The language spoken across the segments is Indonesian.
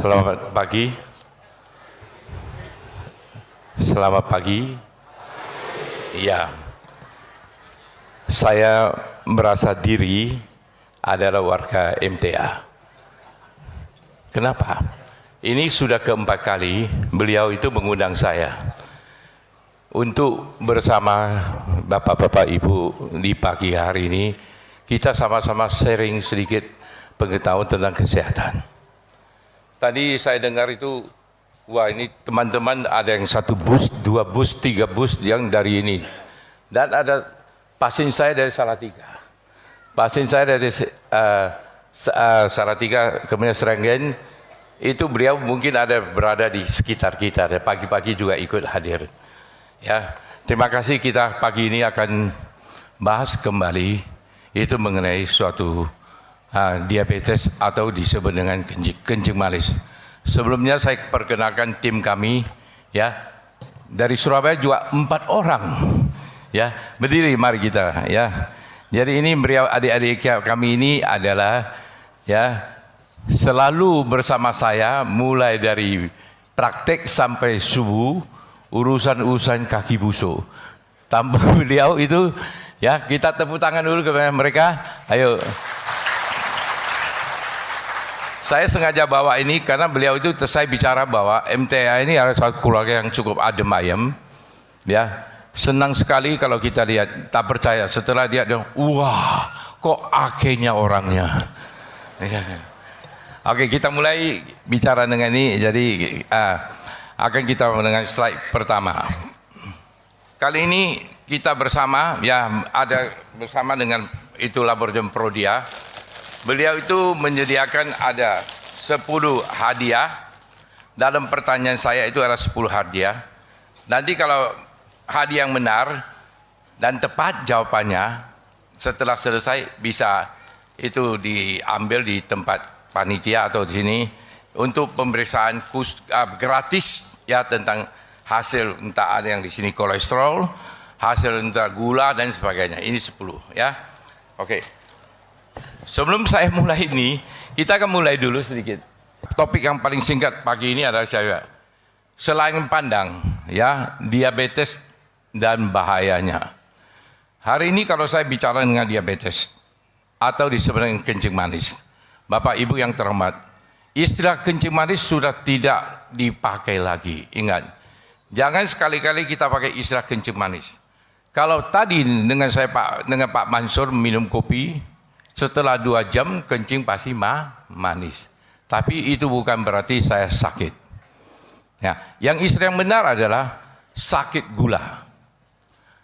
Selamat pagi. Selamat pagi. Iya. Saya merasa diri adalah warga MTA. Kenapa? Ini sudah keempat kali beliau itu mengundang saya untuk bersama Bapak-bapak Ibu di pagi hari ini kita sama-sama sharing sedikit pengetahuan tentang kesehatan. Tadi saya dengar itu, wah ini teman-teman ada yang 1 bus, 2 bus, 3 bus yang dari ini. Dan ada pasien saya dari Salatiga. Pasien saya dari Salatiga, kemudian Srenggen, itu beliau mungkin ada berada di sekitar kita. Pagi-pagi juga ikut hadir. Ya, terima kasih, kita pagi ini akan bahas kembali itu mengenai suatu diabetes atau disebut dengan kencing manis. Sebelumnya saya perkenalkan tim kami, ya, dari Surabaya juga 4 orang, ya, berdiri mari kita, ya. Jadi ini beliau adik-adik kami ini adalah, ya, selalu bersama saya mulai dari praktek sampai subuh, urusan kaki busuk. Tanpa beliau itu, ya, kita tepuk tangan dulu kepada mereka. Ayo. Saya sengaja bawa ini karena beliau itu saya bicara bahwa MTA ini adalah suatu keluarga yang cukup adem ayem, ya. Senang sekali kalau kita lihat, tak percaya setelah dia wah kok akhirnya orangnya. Oke, kita mulai bicara dengan ini. Jadi akan kita dengan slide pertama. Kali ini kita bersama, ya, ada bersama dengan itu Laboratorium Prodia. Beliau itu menyediakan ada 10 hadiah. Dalam pertanyaan saya itu ada 10 hadiah. Nanti kalau hadiah yang benar dan tepat jawabannya, setelah selesai bisa itu diambil di tempat panitia atau di sini untuk pemeriksaan gratis, ya, tentang hasil entah ada yang di sini kolesterol, hasil entah gula dan sebagainya. Ini 10, ya. Oke. Sebelum saya mulai ini, kita akan mulai dulu sedikit. Topik yang paling singkat pagi ini adalah saya selain pandang, ya, diabetes dan bahayanya. Hari ini kalau saya bicara dengan diabetes atau disebut dengan kencing manis, Bapak Ibu yang terhormat, istilah kencing manis sudah tidak dipakai lagi. Ingat, jangan sekali-kali kita pakai istilah kencing manis. Kalau tadi dengan Pak Mansur minum kopi, setelah 2 jam kencing pasti manis. Tapi itu bukan berarti saya sakit. Ya, yang istilah yang benar adalah sakit gula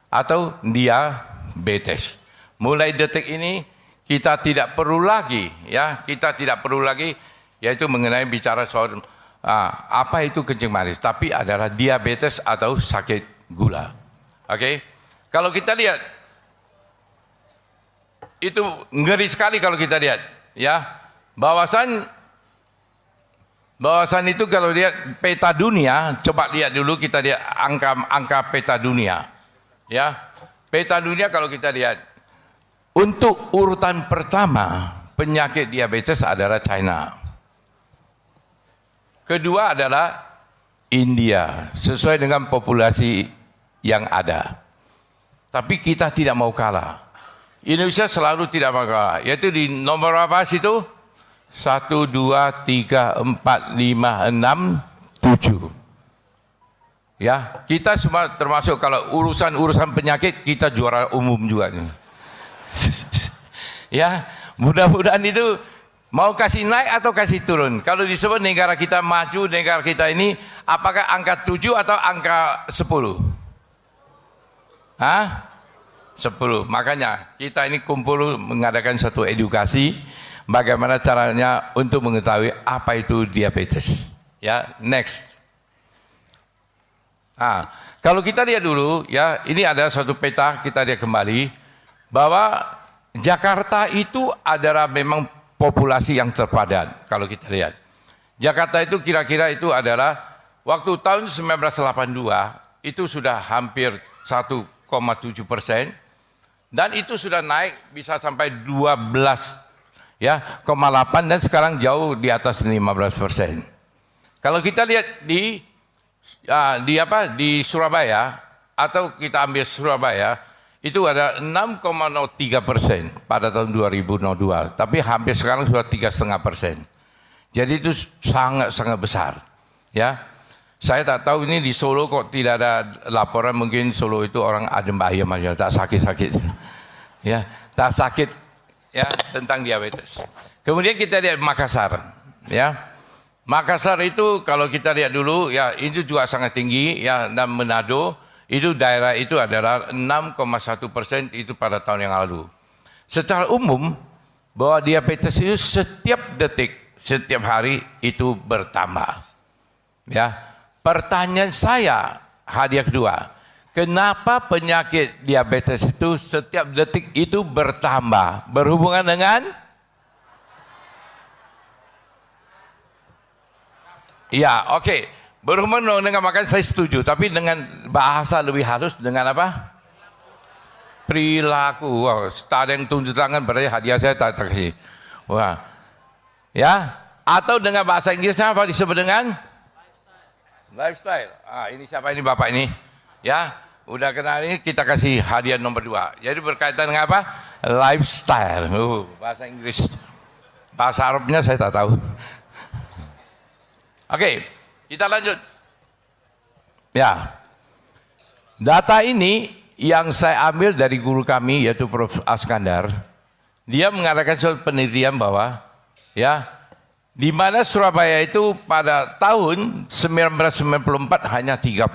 atau diabetes. Mulai detik ini kita tidak perlu lagi, ya, yaitu mengenai bicara soal apa itu kencing manis, tapi adalah diabetes atau sakit gula. Oke? Kalau kita lihat itu ngeri sekali kalau kita lihat, ya, bahwasan itu kalau lihat peta dunia, coba lihat dulu kita lihat angka peta dunia, ya. Peta dunia kalau kita lihat untuk urutan pertama penyakit diabetes adalah China. Kedua adalah India sesuai dengan populasi yang ada. Tapi kita tidak mau kalah. Indonesia selalu tidak mau kalah, yaitu di nomor apa situ? 1, 2, 3, 4, 5, 6, 7. Ya, kita semua termasuk kalau urusan penyakit kita juara umum juga. Ya, mudah-mudahan itu mau kasih naik atau kasih turun. Kalau disebut negara kita maju, negara kita ini, apakah angka 7 atau angka 10? Hah? 10. Makanya kita ini kumpul mengadakan satu edukasi bagaimana caranya untuk mengetahui apa itu diabetes. Ya, next. Kalau kita lihat dulu, ya, ini ada satu peta, kita lihat kembali bahwa Jakarta itu adalah memang populasi yang terpadat. Kalau kita lihat Jakarta itu kira-kira itu adalah waktu tahun 1982 itu sudah hampir 1,7%. Dan itu sudah naik bisa sampai 12, ya, 0,8 dan sekarang jauh di atas 15%. Kalau kita lihat di Surabaya, atau kita ambil Surabaya, itu ada 6,03% pada tahun 2002, tapi hampir sekarang sudah 3,5%. Jadi itu sangat-sangat besar. Ya, saya tak tahu ini di Solo kok tidak ada laporan, mungkin Solo itu orang adem ayem aja, tak sakit-sakit. Ya, tak sakit ya tentang diabetes. Kemudian kita lihat Makassar, ya. Makassar itu kalau kita lihat dulu ya itu juga sangat tinggi ya, dan Manado itu daerah itu adalah 6,1% itu pada tahun yang lalu. Secara umum bahwa diabetes itu setiap detik, setiap hari itu bertambah. Ya. Pertanyaan saya hadiah kedua, kenapa penyakit diabetes itu setiap detik itu bertambah? Berhubungan dengan ya, oke. Berhubungan dengan makan saya setuju, tapi dengan bahasa lebih halus dengan apa? Perilaku. Wah, tak ada yang tunjuk tangan, berarti hadiah saya tak kasih. Wah. Ya, atau dengan bahasa Inggrisnya apa disebut dengan lifestyle. Ini siapa ini Bapak ini? Ya, udah kenal ini, kita kasih hadiah nomor 2. Jadi berkaitan dengan apa? Lifestyle. Bahasa Inggris. Bahasa Arabnya saya tak tahu. Oke, kita lanjut. Ya, data ini yang saya ambil dari guru kami yaitu Prof. Askandar. Dia mengadakan suatu penelitian bahwa ya, di mana Surabaya itu pada tahun 1994 hanya 30.000.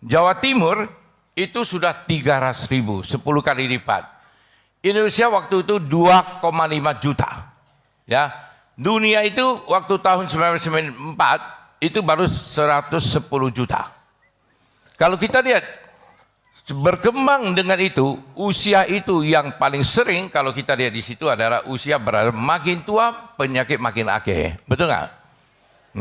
Jawa Timur itu sudah 300.000, 10 kali lipat. Indonesia waktu itu 2,5 juta. Ya. Dunia itu waktu tahun 1994 itu baru 110 juta. Kalau kita lihat berkembang dengan itu, usia itu yang paling sering kalau kita lihat di situ adalah usia berada makin tua penyakit makin akeh. Betul nggak?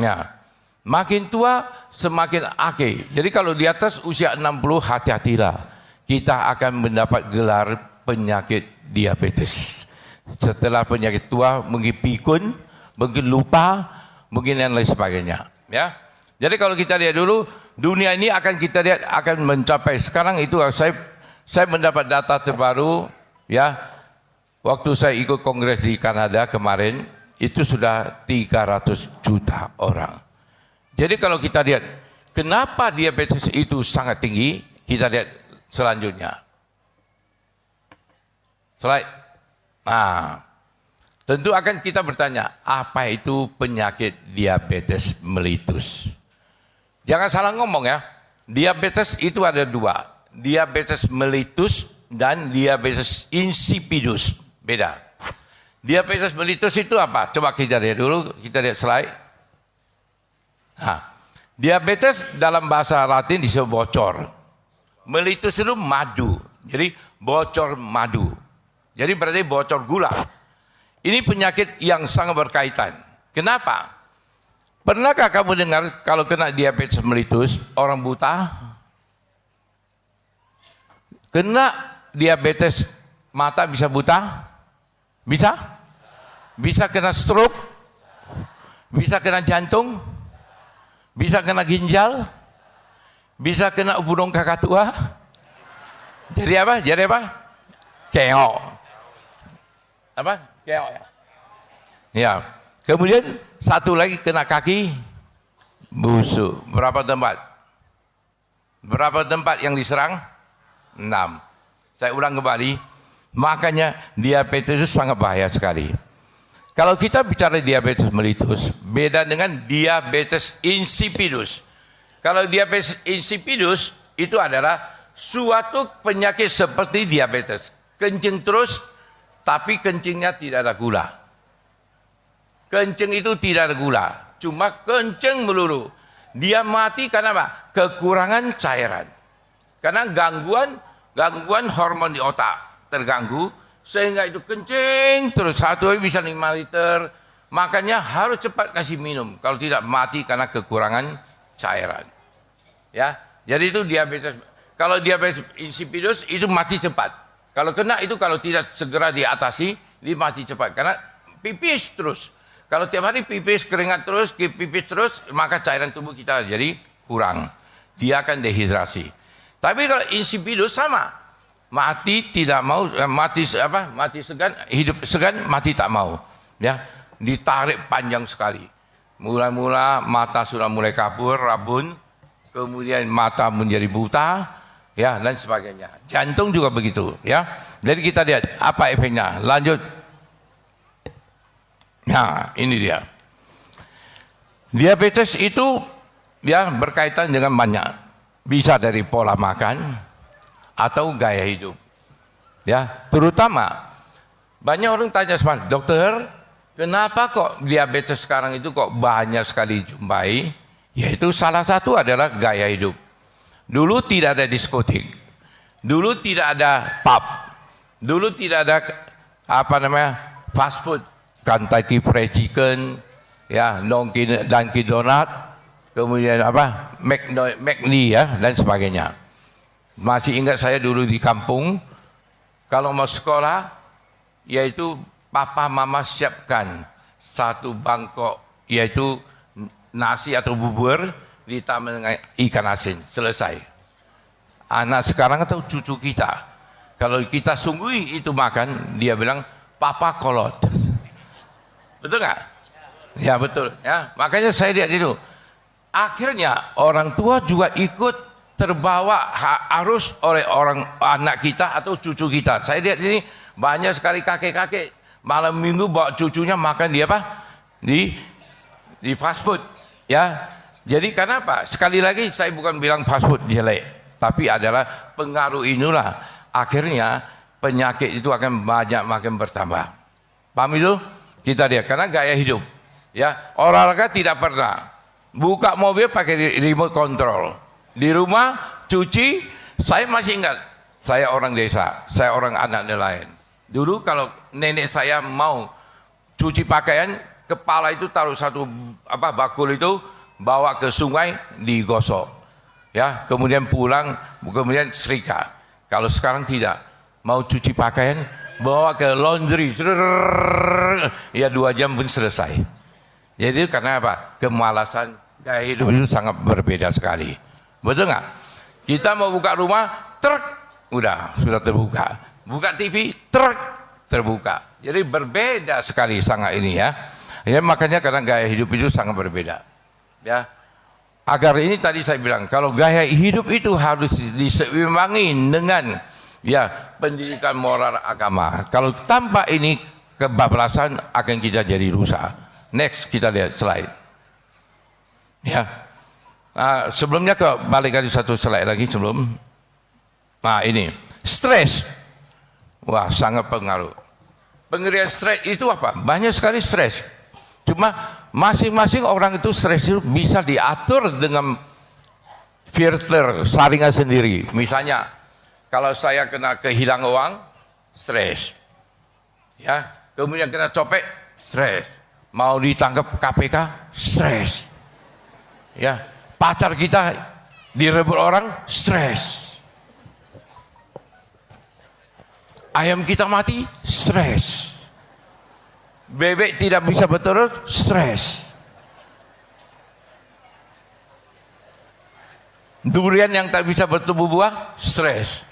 Ya. Makin tua semakin akeh. Jadi kalau di atas usia 60 hati-hatilah. Kita akan mendapat gelar penyakit diabetes. Setelah penyakit tua mungkin pikun, mungkin lupa, mungkin dan lain sebagainya. Ya, jadi kalau kita lihat dulu dunia ini akan kita lihat akan mencapai sekarang itu saya mendapat data terbaru ya. Waktu saya ikut kongres di Kanada kemarin itu sudah 300 juta orang. Jadi kalau kita lihat kenapa diabetes itu sangat tinggi, kita lihat selanjutnya. Slide. Tentu akan kita bertanya, apa itu penyakit diabetes mellitus? Jangan salah ngomong ya, diabetes itu ada 2, diabetes mellitus dan diabetes insipidus, beda. Diabetes mellitus itu apa? Coba kita lihat dulu, kita lihat slide. Diabetes dalam bahasa Latin disebut bocor. Mellitus itu madu, jadi bocor madu. Jadi berarti bocor gula. Ini penyakit yang sangat berkaitan. Kenapa? Pernahkah kamu dengar kalau kena diabetes mellitus, orang buta? Kena diabetes mata bisa buta? Bisa? Bisa kena stroke? Bisa kena jantung? Bisa kena ginjal? Bisa kena burung kakak tua? Jadi apa? Jadi apa? Keok. Apa? Keok ya? Ya. Kemudian satu lagi kena kaki busuk. Berapa tempat? Berapa tempat yang diserang? 6. Saya ulang kembali. Makanya diabetes itu sangat bahaya sekali. Kalau kita bicara diabetes mellitus, beda dengan diabetes insipidus. Kalau diabetes insipidus itu adalah suatu penyakit seperti diabetes. Kencing terus, tapi kencingnya tidak ada gula. Kencing itu tidak ada gula, cuma kencing melulu. Dia mati karena apa? Kekurangan cairan. Karena gangguan hormon di otak terganggu, sehingga itu kencing terus, satu hari bisa 5 liter. Makanya harus cepat kasih minum, kalau tidak mati karena kekurangan cairan. Ya, jadi itu diabetes. Kalau diabetes insipidus itu mati cepat. Kalau kena itu kalau tidak segera diatasi, dia mati cepat karena pipis terus. Kalau tiap hari pipis, keringat terus, pipis terus, maka cairan tubuh kita jadi kurang. Dia akan dehidrasi. Tapi kalau insipidus sama. Mati tidak mau, mati segan, hidup segan, mati tak mau. Ya, ditarik panjang sekali. Mula-mula mata sudah mulai kabur, rabun, kemudian mata menjadi buta, ya, dan sebagainya. Jantung juga begitu, ya. Jadi kita lihat apa efeknya. Lanjut. Nah, ini dia. Diabetes itu ya berkaitan dengan banyak. Bisa dari pola makan atau gaya hidup. Ya, terutama banyak orang tanya sama dokter, kenapa kok diabetes sekarang itu kok banyak sekali jumpai? Yaitu salah satu adalah gaya hidup. Dulu tidak ada diskotik. Dulu tidak ada pub. Dulu tidak ada fast food, Kentucky Fried Chicken, ya, Dunkin Donut, kemudian McD, ya, dan sebagainya. Masih ingat saya dulu di kampung, kalau mau sekolah, yaitu papa mama siapkan satu bangkok, yaitu nasi atau bubur ditambah dengan ikan asin, selesai. Anak sekarang atau cucu kita, kalau kita sungguhi itu makan, dia bilang papa kolot. Betul nggak? Ya betul. Ya, makanya saya lihat itu. Akhirnya orang tua juga ikut terbawa arus oleh anak kita atau cucu kita. Saya lihat ini banyak sekali kakek-kakek malam minggu bawa cucunya makan di di fast food, ya. Jadi kenapa? Sekali lagi saya bukan bilang fast food jelek, tapi adalah pengaruh inilah akhirnya penyakit itu akan banyak makin bertambah. Paham itu? Kita lihat karena gaya hidup, ya. Olahraga tidak pernah. Buka mobil pakai remote control. Di rumah cuci, saya masih ingat, saya orang desa, saya orang anak nelayan. Dulu kalau nenek saya mau cuci pakaian, kepala itu taruh satu bakul itu, bawa ke sungai, digosok, ya, kemudian pulang, kemudian setrika. Kalau sekarang tidak, mau cuci pakaian, bawa ke laundry, ya 2 jam pun selesai. Jadi karena apa? Kemalasan, gaya hidup itu sangat berbeda sekali. Betul nggak? Kita mau buka rumah, truk, sudah terbuka. Buka TV, truk, terbuka. Jadi berbeda sekali sangat ini, ya. Ya makanya karena gaya hidup itu sangat berbeda. Ya. Agar ini tadi saya bilang, kalau gaya hidup itu harus diseimbangi dengan ya pendidikan moral agama. Kalau tanpa ini kebablasan akan kita jadi rusak. Next kita lihat slide. Ya. Sebelumnya balik lagi satu slide lagi sebelum. Nah ini stres, wah sangat pengaruh. Pengertian stres itu apa? Banyak sekali stres. Cuma masing-masing orang itu stres itu bisa diatur dengan filter saringan sendiri. Misalnya kalau saya kena kehilangan uang, stres. Ya, kemudian kena copet, stres. Mau ditangkap KPK, stres. Ya. Pacar kita direbut orang, stres. Ayam kita mati, stres. Bebek tidak bisa bertelur, stres. Durian yang tak bisa bertumbuh buah, stres.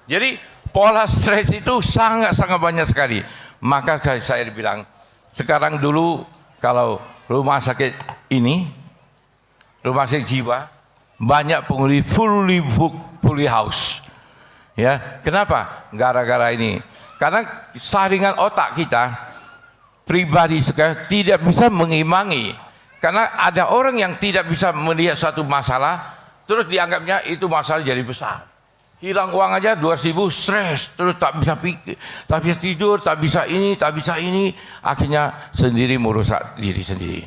Jadi pola stres itu sangat-sangat banyak sekali. Maka saya bilang, sekarang dulu kalau rumah sakit ini, rumah sakit jiwa banyak penghuni fully book, fully house. Ya, kenapa? Gara-gara ini. Karena saringan otak kita pribadi sekarang tidak bisa mengimbangi. Karena ada orang yang tidak bisa melihat satu masalah, terus dianggapnya itu masalah jadi besar. Hilang uang aja 200.000, stres, terus tak bisa pikir, tak bisa tidur, tak bisa ini, akhirnya sendiri merusak diri sendiri.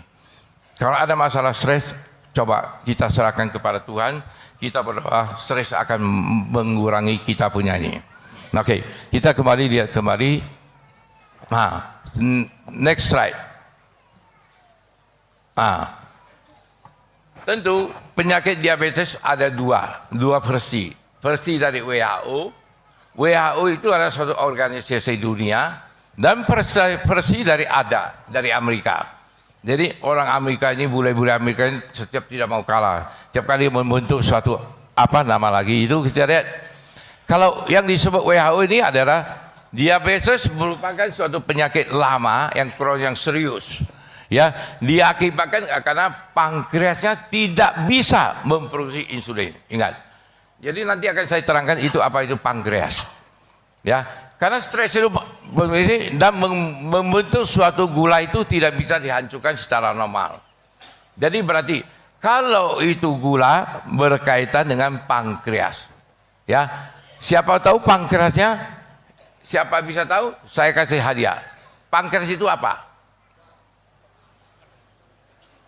Kalau ada masalah stres, coba kita serahkan kepada Tuhan, kita berdoa, stres akan mengurangi kita punya ini. Oke, kita lihat kembali. Nah, next slide. Tentu penyakit diabetes ada dua versi. Versi dari WHO. WHO itu adalah suatu organisasi dunia, dan versi dari ADA, dari Amerika. Jadi orang Amerika ini, bule-bule Amerika ini setiap tidak mau kalah. Setiap kali membentuk suatu nama lagi itu kita lihat. Kalau yang disebut WHO ini adalah diabetes merupakan suatu penyakit lama yang serius. Ya, diakibatkan karena pankreasnya tidak bisa memproduksi insulin. Ingat. Jadi nanti akan saya terangkan itu apa itu pankreas. Ya, karena stres itu dan membentuk suatu gula itu tidak bisa dihancurkan secara normal. Jadi berarti kalau itu gula berkaitan dengan pankreas. Ya, siapa tahu pankreasnya? Siapa bisa tahu? Saya kasih hadiah. Pankreas itu apa?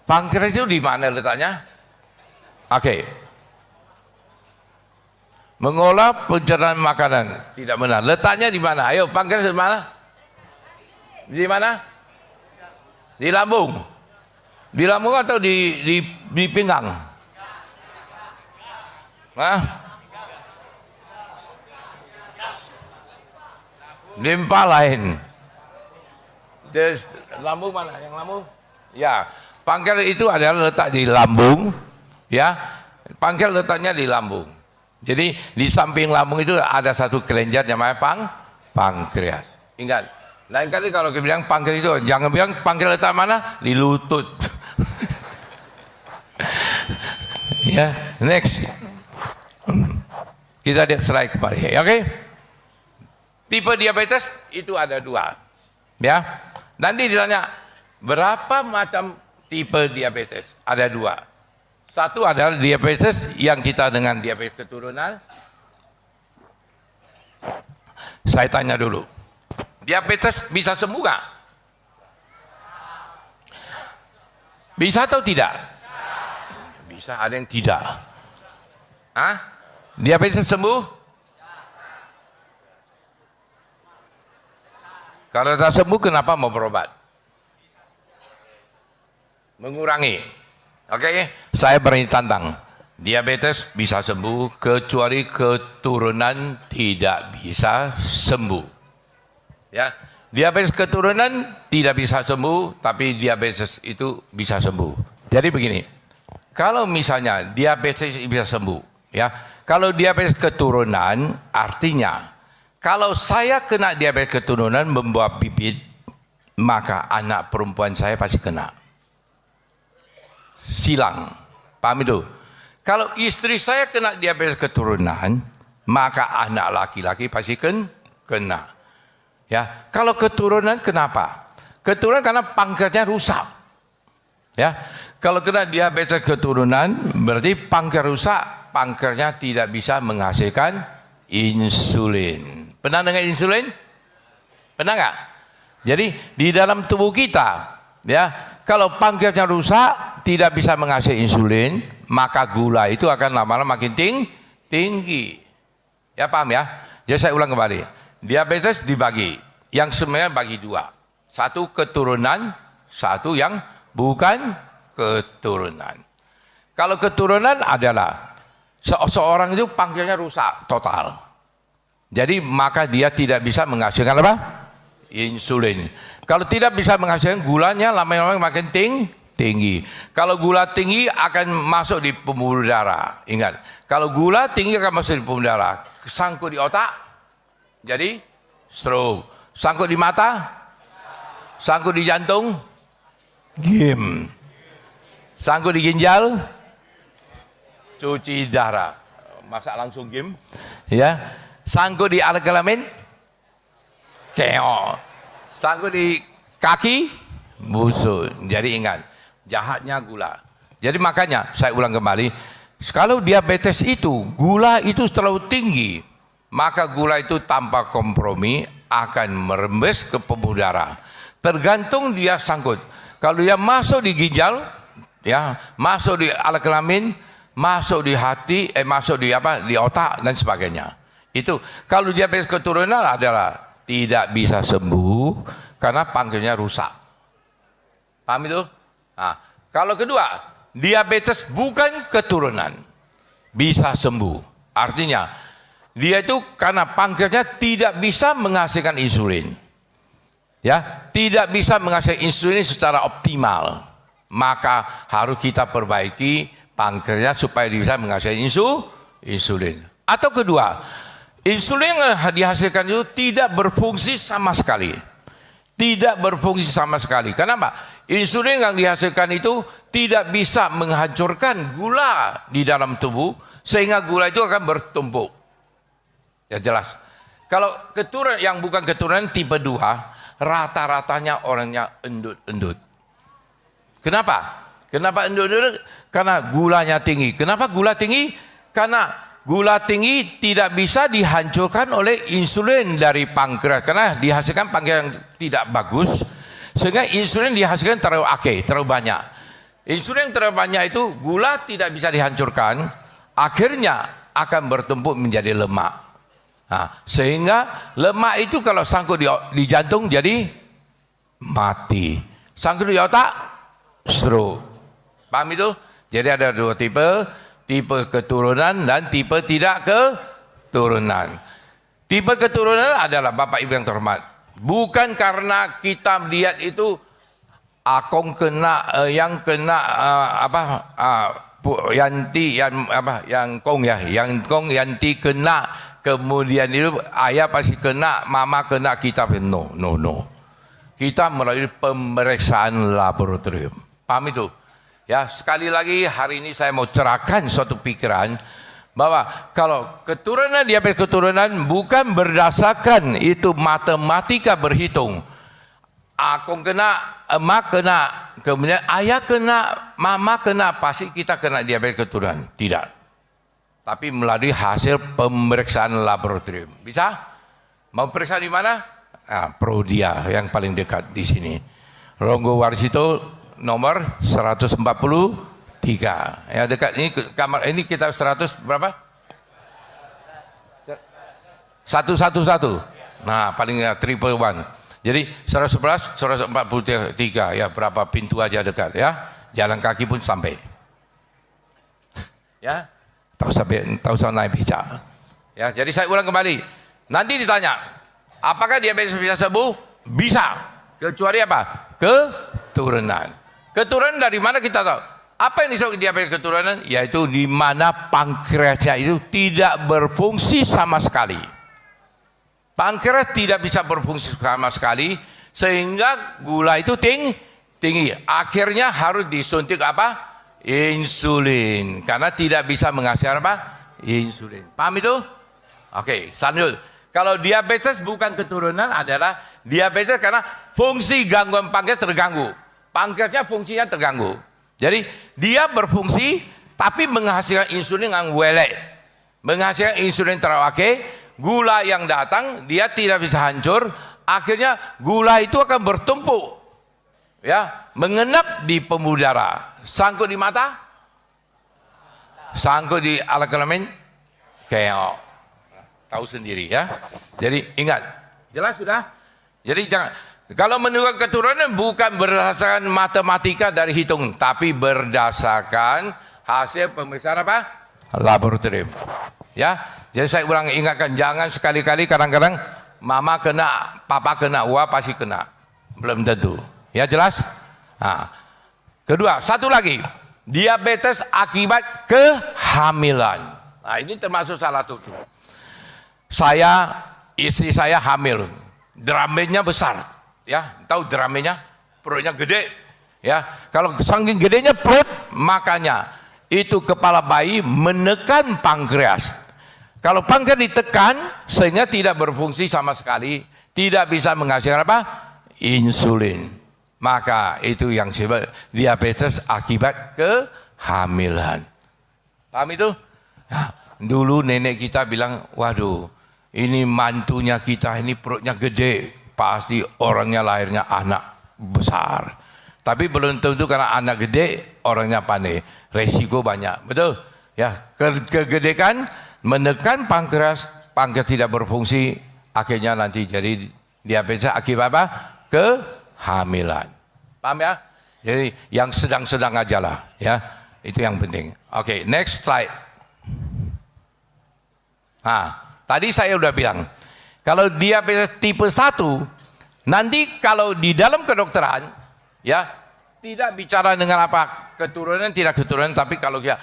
Pankreas itu di mana letaknya? Oke. Mengolah pencernaan makanan. Tidak benar. Letaknya di mana? Ayo, pankreas di mana? Di mana? Di lambung. Di lambung atau di pinggang? Hah? Limpa lain. Lambung mana? Yang lambung? Ya, pankreas itu adalah letak di lambung. Ya, pankreas letaknya di lambung. Jadi di samping lambung itu ada satu kelenjar namanya pankreas. Ingat, lain kali kalau kita bilang pankreas itu jangan bilang pankreas letak mana? Di lutut. Ya, next. Kita lihat slide kembali. Oke. Tipe diabetes itu ada 2. Ya. Nanti ditanya berapa macam tipe diabetes? Ada 2. Satu adalah diabetes yang kita dengan diabetes keturunan. Saya tanya dulu, diabetes bisa sembuh nggak? Bisa atau tidak? Bisa, ada yang tidak. Hah? Diabetes sembuh? Kalau tak sembuh, kenapa mau berobat? Mengurangi. Oke, saya berani tantang. Diabetes bisa sembuh kecuali keturunan tidak bisa sembuh. Ya, diabetes keturunan tidak bisa sembuh, tapi diabetes itu bisa sembuh. Jadi begini, kalau misalnya diabetes bisa sembuh, ya, kalau diabetes keturunan artinya kalau saya kena diabetes keturunan membawa bibit, maka anak perempuan saya pasti kena. Silang, paham itu? Kalau istri saya kena diabetes keturunan, maka anak laki-laki pasti kena. Ya, kalau keturunan kenapa? Keturunan karena pankreasnya rusak. Ya, kalau kena diabetes keturunan berarti pankreas rusak, pankreasnya tidak bisa menghasilkan insulin. Pernah dengar insulin? Pernah nggak? Jadi di dalam tubuh kita, ya, kalau pankreasnya rusak, tidak bisa menghasilkan insulin, maka gula itu akan lama-lama makin tinggi. Ya, paham ya? Jadi saya ulang kembali. Diabetes dibagi, yang sebenarnya bagi 2. Satu keturunan, satu yang bukan keturunan. Kalau keturunan adalah seorang itu pankreasnya rusak total. Jadi maka dia tidak bisa menghasilkan apa? Insulin. Kalau tidak bisa menghasilkan, gulanya lama-lama makin tinggi. Kalau gula tinggi akan masuk di pembuluh darah. Ingat, kalau gula tinggi akan masuk di pembuluh darah. Sangkut di otak, jadi stroke. Sangkut di mata, sangkut di jantung, gim. Sangkut di ginjal, cuci darah. Masak langsung gim. Ya. Sangkut di alat kelamin, keok. Sangkut di kaki, busuk. Jadi ingat, jahatnya gula. Jadi makanya saya ulang kembali, kalau diabetes itu gula itu terlalu tinggi, maka gula itu tanpa kompromi akan merembes ke pembuluh darah. Tergantung dia sangkut. Kalau dia masuk di ginjal, ya, masuk di alat kelamin, masuk di hati, masuk di apa? Di otak dan sebagainya. Itu kalau diabetes keturunan adalah tidak bisa sembuh karena pankreasnya rusak. Paham itu? Nah, kalau kedua, diabetes bukan keturunan, bisa sembuh. Artinya, dia itu karena pankreasnya tidak bisa menghasilkan insulin. ya, tidak bisa menghasilkan insulin secara optimal. Maka harus kita perbaiki pankreas supaya bisa menghasilkan insulin. Atau kedua, insulin yang dihasilkan itu tidak berfungsi sama sekali. Tidak berfungsi sama sekali. Kenapa? Insulin yang dihasilkan itu tidak bisa menghancurkan gula di dalam tubuh, sehingga gula itu akan bertumpuk. Ya jelas. Kalau keturunan yang bukan keturunan tipe 2, rata-ratanya orangnya endut-endut. Kenapa? Kenapa endut-endut? Karena gulanya tinggi. Kenapa gula tinggi? Karena gula tinggi tidak bisa dihancurkan oleh insulin dari pankreas. Karena dihasilkan pankreas yang tidak bagus, sehingga insulin dihasilkan terlalu banyak. Insulin yang terlalu banyak itu gula tidak bisa dihancurkan, akhirnya akan bertumpuk menjadi lemak. Nah, sehingga lemak itu kalau sangkut di jantung jadi mati. Sangkut di otak, stroke. Paham itu? Jadi ada 2 tipe. Tipe keturunan dan tipe tidak keturunan. Tipe keturunan adalah Bapak Ibu yang terhormat. Bukan karena kita lihat itu akong kena yang kena Yanti yang kong Yanti kena, kemudian itu ayah pasti kena, mama kena, kita no. Kita melalui pemeriksaan laboratorium. Paham itu? Ya, sekali lagi hari ini saya mau cerahkan suatu pikiran bahwa kalau keturunan diabetes keturunan bukan berdasarkan itu matematika berhitung. Akong kena, emak kena, kemudian ayah kena, mama kena, pasti kita kena diabetes keturunan. Tidak. Tapi melalui hasil pemeriksaan laboratorium. Bisa? Mau periksa di mana? Nah, Prodia yang paling dekat di sini. Ronggo Warsito nomor 143. Ya, dekat ini kamar ini kita 100 berapa? 111. Nah, paling triple one. Jadi 111, 143 ya, berapa pintu aja dekat ya. Jalan kaki pun sampai. Ya. Tahu naik beca. Ya, jadi saya ulang kembali. Nanti ditanya, apakah diabetes bisa sembuh? Bisa. Kecuali apa? Keturunan. Keturunan dari mana kita tahu? Apa yang disebut diabetes keturunan? Yaitu di mana pankreasnya itu tidak berfungsi sama sekali. Pankreas tidak bisa berfungsi sama sekali, sehingga gula itu tinggi. Akhirnya harus disuntik apa? Insulin. Karena tidak bisa menghasilkan apa? Insulin. Paham itu? Oke, lanjut. Kalau diabetes bukan keturunan adalah diabetes karena fungsi gangguan pankreas terganggu. Pankreasnya fungsinya terganggu. Jadi dia berfungsi tapi menghasilkan insulin yang welek. Menghasilkan insulin terlalu gula yang datang dia tidak bisa hancur, akhirnya gula itu akan bertumpuk. Ya, mengendap di pembuluh darah. Sangkut di mata? Sangkut di alat kelamin? Keok. Tahu sendiri ya. Jadi ingat, jelas sudah? Jadi jangan. Kalau menurut keturunan bukan berdasarkan matematika dari hitung, tapi berdasarkan hasil pemeriksaan apa? Laboratorium. Ya, jadi saya ulang ingatkan, jangan sekali-kali kadang-kadang mama kena, papa kena, wah pasti kena. Belum tentu. Ya jelas? Nah, kedua, satu lagi, diabetes akibat kehamilan. Nah ini termasuk salah satu. Istri saya hamil, dramenya besar. Ya, tahu dramenya, perutnya gede. Ya, kalau saking gedenya perut, makanya itu kepala bayi menekan pankreas. Kalau pankreas ditekan, sehingga tidak berfungsi sama sekali, tidak bisa menghasilkan apa? Insulin. Maka itu yang disebut diabetes akibat kehamilan. Paham itu? Nah, dulu nenek kita bilang, waduh, ini mantunya kita, ini perutnya gede. Pasti orangnya lahirnya anak besar. Tapi belum tentu karena anak gede orangnya pandai. Resiko banyak. Betul? Ya, kegedekan menekan pankreas tidak berfungsi, akhirnya nanti jadi diabetes akibat apa? Kehamilan. Paham ya? Jadi yang sedang-sedang aja lah, ya. Itu yang penting. Oke, next slide. Nah, tadi saya udah bilang kalau diabetes tipe 1 Nanti kalau di dalam kedokteran, ya tidak bicara dengan apa keturunan, tidak keturunan, tapi kalau dia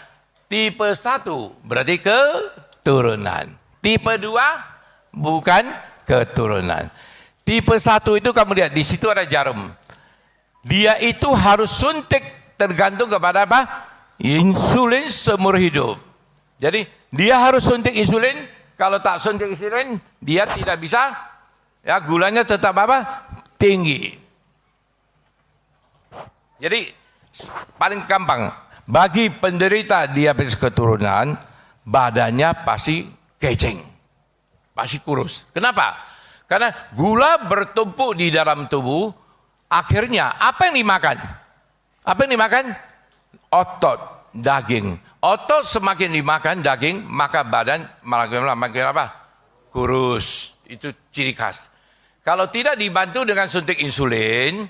tipe 1 berarti keturunan. Tipe 2 bukan keturunan. Tipe 1 itu kamu lihat di situ ada jarum. Dia itu harus suntik tergantung kepada apa? Insulin seumur hidup. Jadi dia harus suntik insulin. Kalau tak suntik insulin, dia tidak bisa. Ya, gulanya tetap apa? Tinggi. Jadi paling gampang bagi penderita diabetes keturunan, badannya pasti keceng, pasti kurus. Kenapa? Karena gula bertumpuk di dalam tubuh. Akhirnya apa yang dimakan? Apa yang dimakan? Otot, daging. Otot semakin dimakan daging, maka badan makin apa? Kurus. Itu ciri khas. Kalau tidak dibantu dengan suntik insulin,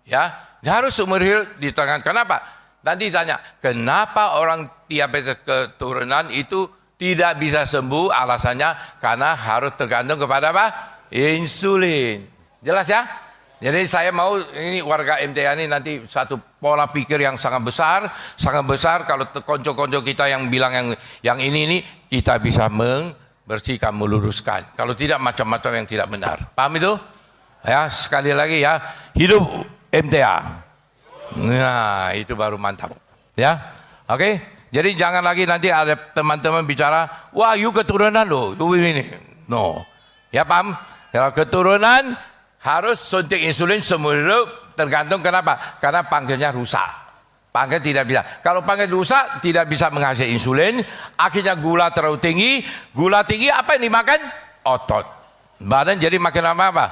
ya harus seumur hidup di tangan. Kenapa? Nanti tanya, kenapa orang diabetes keturunan itu tidak bisa sembuh? Alasannya karena harus tergantung kepada apa? Insulin. Jelas ya? Jadi saya mau ini warga MTA ini nanti satu pola pikir yang sangat besar. Kalau konco-konco kita yang bilang yang ini kita bisa bersihkan, meluruskan. Kalau tidak macam-macam yang tidak benar. Paham itu? Ya, sekali lagi ya, hidup MTA. Nah, itu baru mantap. Ya. Oke. Jadi jangan lagi nanti ada teman-teman bicara, "Wah, you keturunan loh." Ini. No. Ya, paham? Kalau keturunan harus suntik insulin seumur hidup, tergantung kenapa? Karena pankreasnya rusak. Pankreas tidak bisa. Kalau pankreas rusak, tidak bisa menghasilkan insulin. Akhirnya gula terlalu tinggi. Gula tinggi apa yang dimakan? Otot. Badan jadi makin lama apa?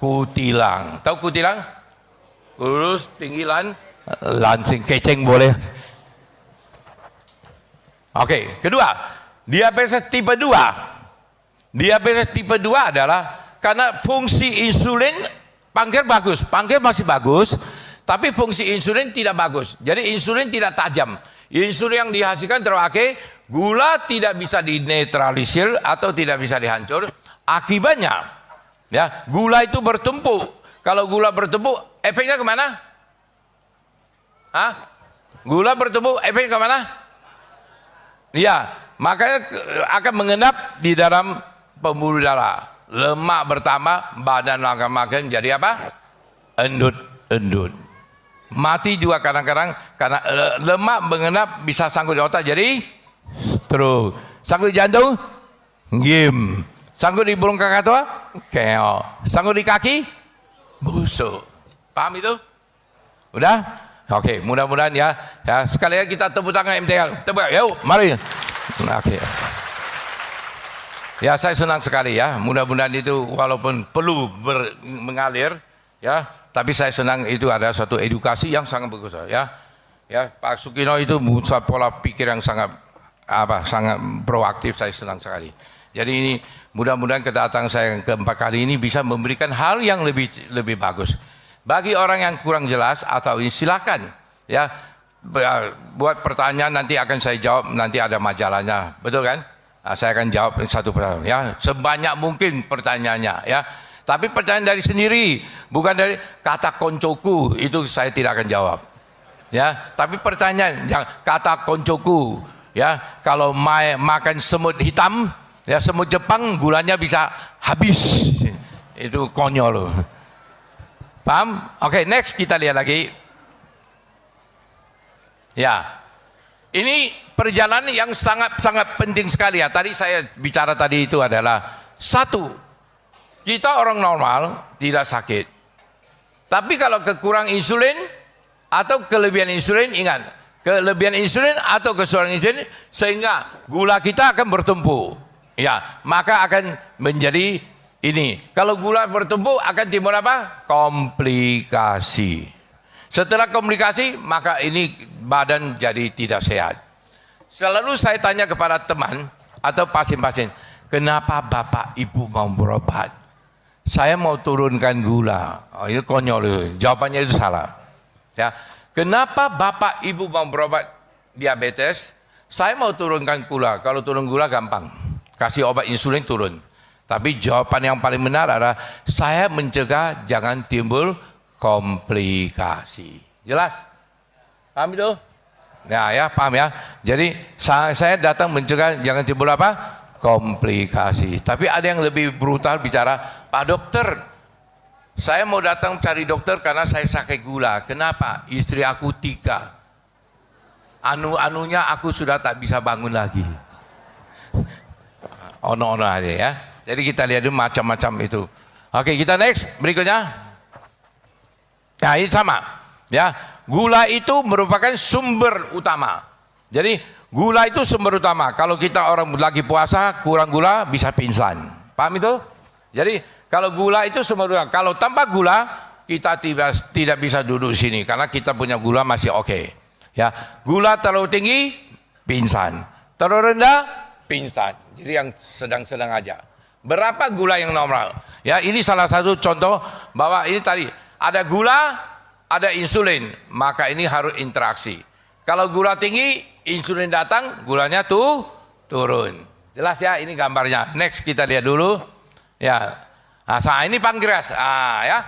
Kutilang. Tahu kutilang? Kurus, tinggi, langsing, keceng boleh. Oke, kedua. Diabetes tipe 2. Diabetes tipe 2 adalah karena fungsi insulin pankreas bagus. Pankreas masih bagus. Tapi fungsi insulin tidak bagus. Jadi insulin tidak tajam. Insulin yang dihasilkan terlalu gula tidak bisa dinetralisir atau tidak bisa dihancur. Akibatnya, ya gula itu bertumpuk. Kalau gula bertumpuk, efeknya kemana? Hah? Gula bertumpuk, efeknya kemana? Ya, makanya akan mengendap di dalam pembuluh darah. Lemak bertambah, badan makin jadi apa? Endut. Mati juga kadang-kadang karena lemak mengendap bisa sangkut di otak jadi stroke. Sangkut di jantung, gim. Sangkut di burung kakatua, keo. Sangkut di kaki, busuk. Paham itu? Udah? Oke, mudah-mudahan ya. Ya, sekali lagi kita tepuk tangan MTL. Tepuk, yuk, mari. Oke. Ya, saya senang sekali ya. Mudah-mudahan itu walaupun perlu mengalir, ya. Tapi saya senang itu ada suatu edukasi yang sangat bagus ya. Ya, Pak Sukino itu punya pola pikir yang sangat proaktif. Saya senang sekali. Jadi ini mudah-mudahan kedatangan saya yang keempat kali ini bisa memberikan hal yang lebih bagus. Bagi orang yang kurang jelas atau ini silakan ya buat pertanyaan nanti akan saya jawab, nanti ada majalahnya, betul kan? Nah, saya akan jawab satu pertanyaan ya, sebanyak mungkin pertanyaannya ya. Tapi pertanyaan dari sendiri, bukan dari kata koncoku, itu saya tidak akan jawab. Ya, tapi pertanyaan yang kata koncoku, ya, kalau makan semut hitam, ya semut Jepang gulanya bisa habis. Itu konyol loh. Paham? Oke, next kita lihat lagi. Ya. Ini perjalanan yang sangat penting sekali ya. Tadi saya bicara tadi itu adalah satu, kita orang normal tidak sakit. Tapi kalau kekurang insulin atau kelebihan insulin, ingat, kelebihan insulin atau kekurangan insulin sehingga gula kita akan bertumpuk. Ya, maka akan menjadi ini. Kalau gula bertumpuk akan timbul apa? Komplikasi. Setelah komplikasi, maka ini badan jadi tidak sehat. Selalu saya tanya kepada teman atau pasien-pasien, kenapa Bapak Ibu mau berobat? Saya mau turunkan gula. Oh, itu konyol. Jawabannya itu salah. Ya. Kenapa Bapak Ibu mau berobat diabetes? Saya mau turunkan gula. Kalau turun gula gampang. Kasih obat insulin turun. Tapi jawaban yang paling benar adalah saya mencegah jangan timbul komplikasi. Jelas? Paham itu? Ya, paham ya. Jadi saya datang mencegah jangan timbul apa? Komplikasi. Tapi ada yang lebih brutal bicara, Pak Dokter, saya mau datang cari dokter karena saya sakit gula. Kenapa? Istri aku 3. Anu-anunya aku sudah tak bisa bangun lagi. Ono-ono aja ya. Jadi kita lihat dulu macam-macam itu. Oke, kita next berikutnya. Nah, ini sama. Ya, gula itu merupakan sumber utama. Jadi gula itu sumber utama. Kalau kita orang lagi puasa kurang gula bisa pingsan. Paham itu? Jadi kalau gula itu sumber utama. Kalau tanpa gula kita tidak bisa duduk sini karena kita punya gula masih oke. Ya, gula terlalu tinggi pingsan. Terlalu rendah pingsan. Jadi yang sedang-sedang aja. Berapa gula yang normal? Ya, ini salah satu contoh bahwa ini tadi ada gula, ada insulin, maka ini harus interaksi. Kalau gula tinggi, insulin datang, gulanya tuh turun. Jelas ya, ini gambarnya. Next kita lihat dulu. Ya, nah, ini pankreas. Ya.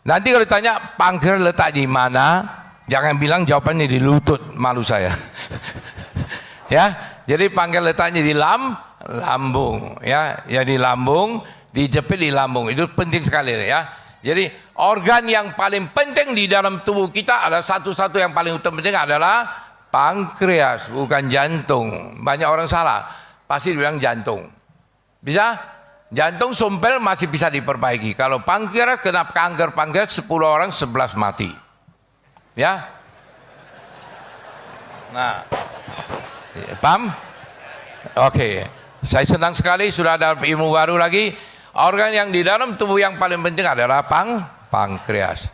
Nanti kalau ditanya pankreas letak di mana, jangan bilang jawabannya di lutut, malu saya. Ya, jadi pankreas letaknya di lambung, ya di lambung, dijepit di lambung, itu penting sekali ya. Jadi organ yang paling penting di dalam tubuh kita adalah satu-satu yang paling penting adalah pankreas, bukan jantung. Banyak orang salah, pasti bilang jantung. Bisa? Jantung sumpel masih bisa diperbaiki. Kalau pankreas kena kanker pankreas 10 orang 11 mati. Ya. Nah, paham? Oke. Saya senang sekali sudah ada ilmu baru lagi. Organ yang di dalam tubuh yang paling penting adalah pankreas.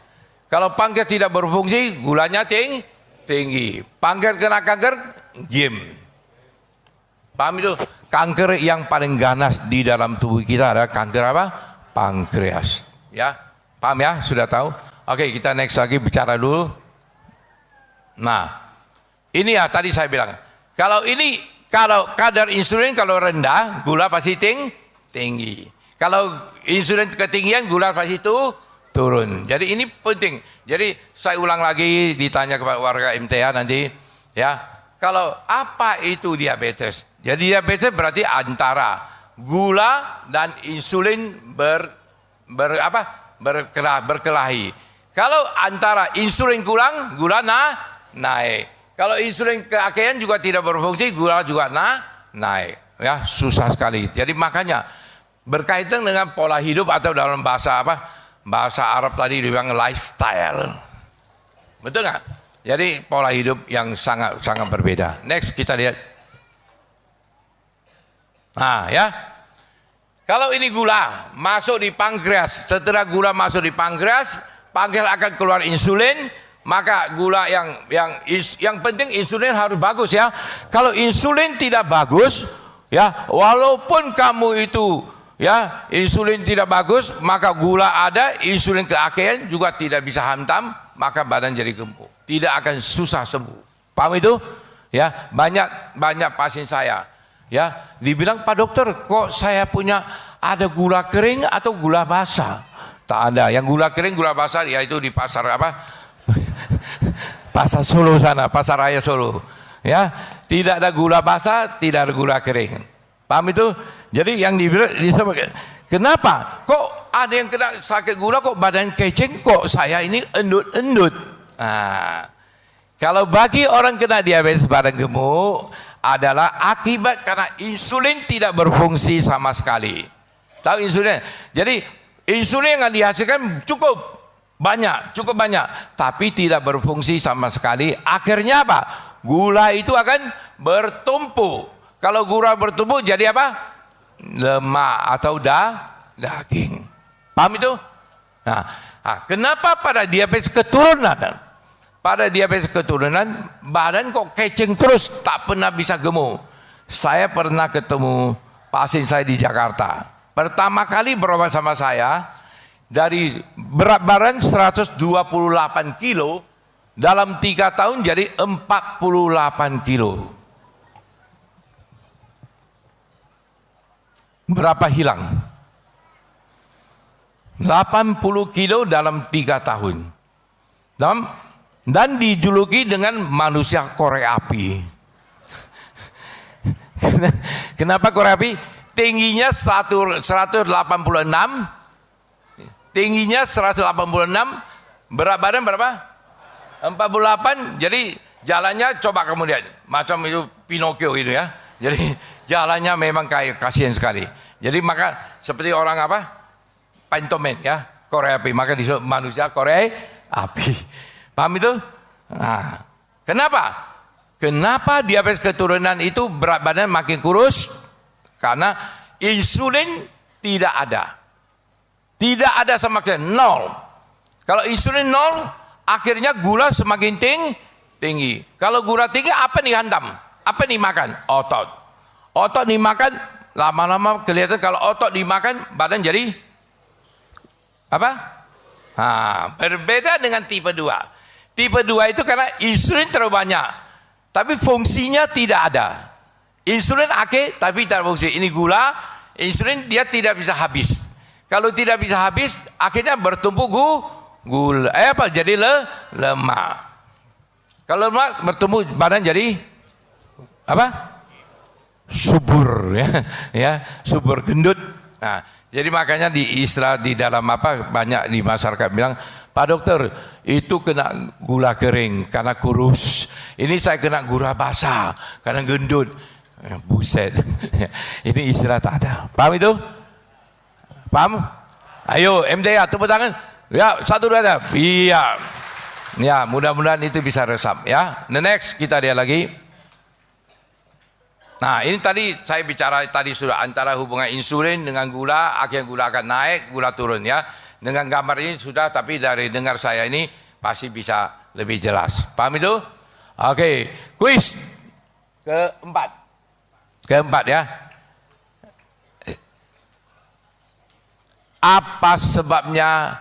Kalau pankreas tidak berfungsi, gulanya tinggi. Pankreas kena kanker, diam. Paham itu? Kanker yang paling ganas di dalam tubuh kita adalah kanker apa? Pankreas. Ya, paham ya? Sudah tahu? Oke, kita next lagi bicara dulu. Nah, ini ya tadi saya bilang. Kalau kadar insulin kalau rendah, gula pasti tinggi. Kalau insulin ketinggian, gula pasti itu turun. Jadi ini penting. Jadi saya ulang lagi, ditanya kepada warga MTA nanti, ya. Kalau apa itu diabetes? Jadi diabetes berarti antara gula dan insulin berkelahi. Kalau antara insulin kurang, gula naik. Kalau insulin keakean juga tidak berfungsi, gula juga naik. Ya, susah sekali. Jadi makanya berkaitan dengan pola hidup atau dalam bahasa Arab tadi dibilang lifestyle. Betul nggak? Jadi pola hidup yang sangat berbeda. Next kita lihat. Nah, ya. Kalau ini gula masuk di pankreas, setelah gula masuk di pankreas akan keluar insulin. Maka gula yang penting insulin harus bagus ya. Kalau insulin tidak bagus, ya walaupun kamu itu ya insulin tidak bagus, maka gula ada, insulin keakean juga tidak bisa hantam, maka badan jadi gemuk. Tidak akan susah sembuh. Paham itu? Ya, banyak pasien saya ya dibilang, Pak Dokter, kok saya punya ada gula kering atau gula basah? Tak ada. Yang gula kering, gula basah yaitu di pasar Pasar Solo sana, Pasar Raya Solo. Ya, tidak ada gula basah, tidak ada gula kering. Paham itu? Jadi yang disebut, kenapa? Kok ada yang kena sakit gula kok badan keceng, kok saya ini endut-endut. Nah, kalau bagi orang kena diabetes badan gemuk adalah akibat karena insulin tidak berfungsi sama sekali. Tahu insulin? Jadi insulin yang dihasilkan cukup banyak, tapi tidak berfungsi sama sekali. Akhirnya apa? Gula itu akan bertumpuk. Kalau gula bertumpuk jadi apa? Lemak atau daging. Paham itu? Nah, kenapa pada diabetes keturunan? Pada diabetes keturunan badan kok keceng terus, tak pernah bisa gemuk. Saya pernah ketemu pasien saya di Jakarta. Pertama kali berobat sama saya, dari berat badan 128 kilo, dalam 3 tahun jadi 48 kilo. Berapa hilang? 80 kilo dalam 3 tahun. Dan dijuluki dengan manusia korek api. Kenapa korek api? Tingginya 186, berat badan berapa? 48. Jadi jalannya coba kemudian macam itu Pinocchio itu ya. Jadi jalannya memang kayak kasihan sekali. Jadi maka seperti orang apa? Pantomime ya, korek api. Maka disebut manusia korek api. Paham itu? Nah, kenapa diabetes keturunan itu berat badan makin kurus? Karena insulin tidak ada. Tidak ada sama sekali, nol. Kalau insulin nol, akhirnya gula semakin tinggi. Kalau gula tinggi, apa nih hantam? Apa nih makan? Otot. Otot dimakan, lama-lama kelihatan kalau otot dimakan, badan jadi apa? Berbeda dengan tipe 2. Tipe 2 itu karena insulin terlalu banyak, tapi fungsinya tidak ada. Insulin tapi tidak fungsi. Ini gula, insulin dia tidak bisa habis. Kalau tidak bisa habis, akhirnya bertumpuk gula. Jadi lemak. Kalau lemak bertumbuh badan jadi apa? Subur ya, subur gendut. Nah, jadi makanya di istilah di dalam banyak di masyarakat bilang, Pak dokter itu kena gula kering karena kurus. Ini saya kena gula basah karena gendut. Buset. Ini istilah tak ada. Paham itu? Paham? Ayo MTA tepuk tangan. Ya, 1 2 3. Iya. Ya, mudah-mudahan itu bisa resap ya. The next kita lihat lagi. Nah, ini tadi saya bicara tadi sudah antara hubungan insulin dengan gula, akhirnya gula akan naik, gula turun ya. Dengan gambar ini sudah, tapi dari dengar saya ini pasti bisa lebih jelas. Paham itu? Oke, kuis keempat ya. Apa sebabnya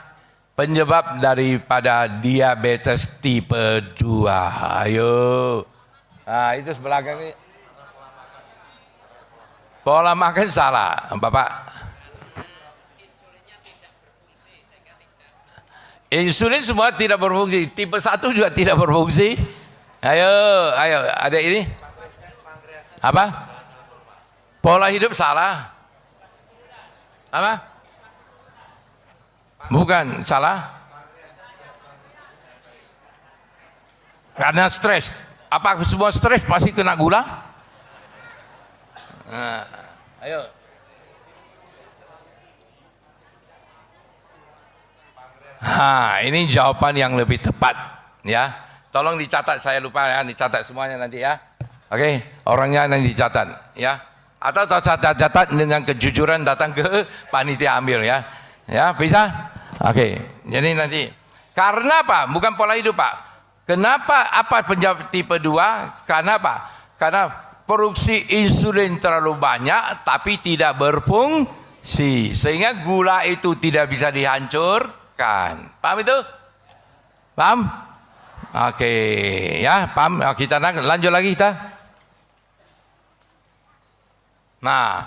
penyebab daripada diabetes tipe 2? Ayo. Nah, itu sebelah kiri. Pola makan salah, Bapak. Insulin semua tidak berfungsi. Tipe 1 juga tidak berfungsi. Ayo, ada ini. Apa? Pola hidup salah. Apa? Bukan salah. Karena stres. Apa semua stres pasti kena gula? Nah, ayo. Ini jawaban yang lebih tepat ya. Tolong dicatat, saya lupa ya, dicatat semuanya nanti ya. Oke, orangnya nanti dicatat ya. Atau catat dengan kejujuran datang ke panitia ambil ya. Ya, bisa? Oke. Jadi nanti karena apa? Bukan pola hidup, Pak. Kenapa penyebab tipe 2? Karena apa? Karena produksi insulin terlalu banyak tapi tidak berfungsi. Sehingga gula itu tidak bisa dihancurkan. Paham itu? Paham? Oke, ya, paham. Kita lanjut lagi kita. Nah,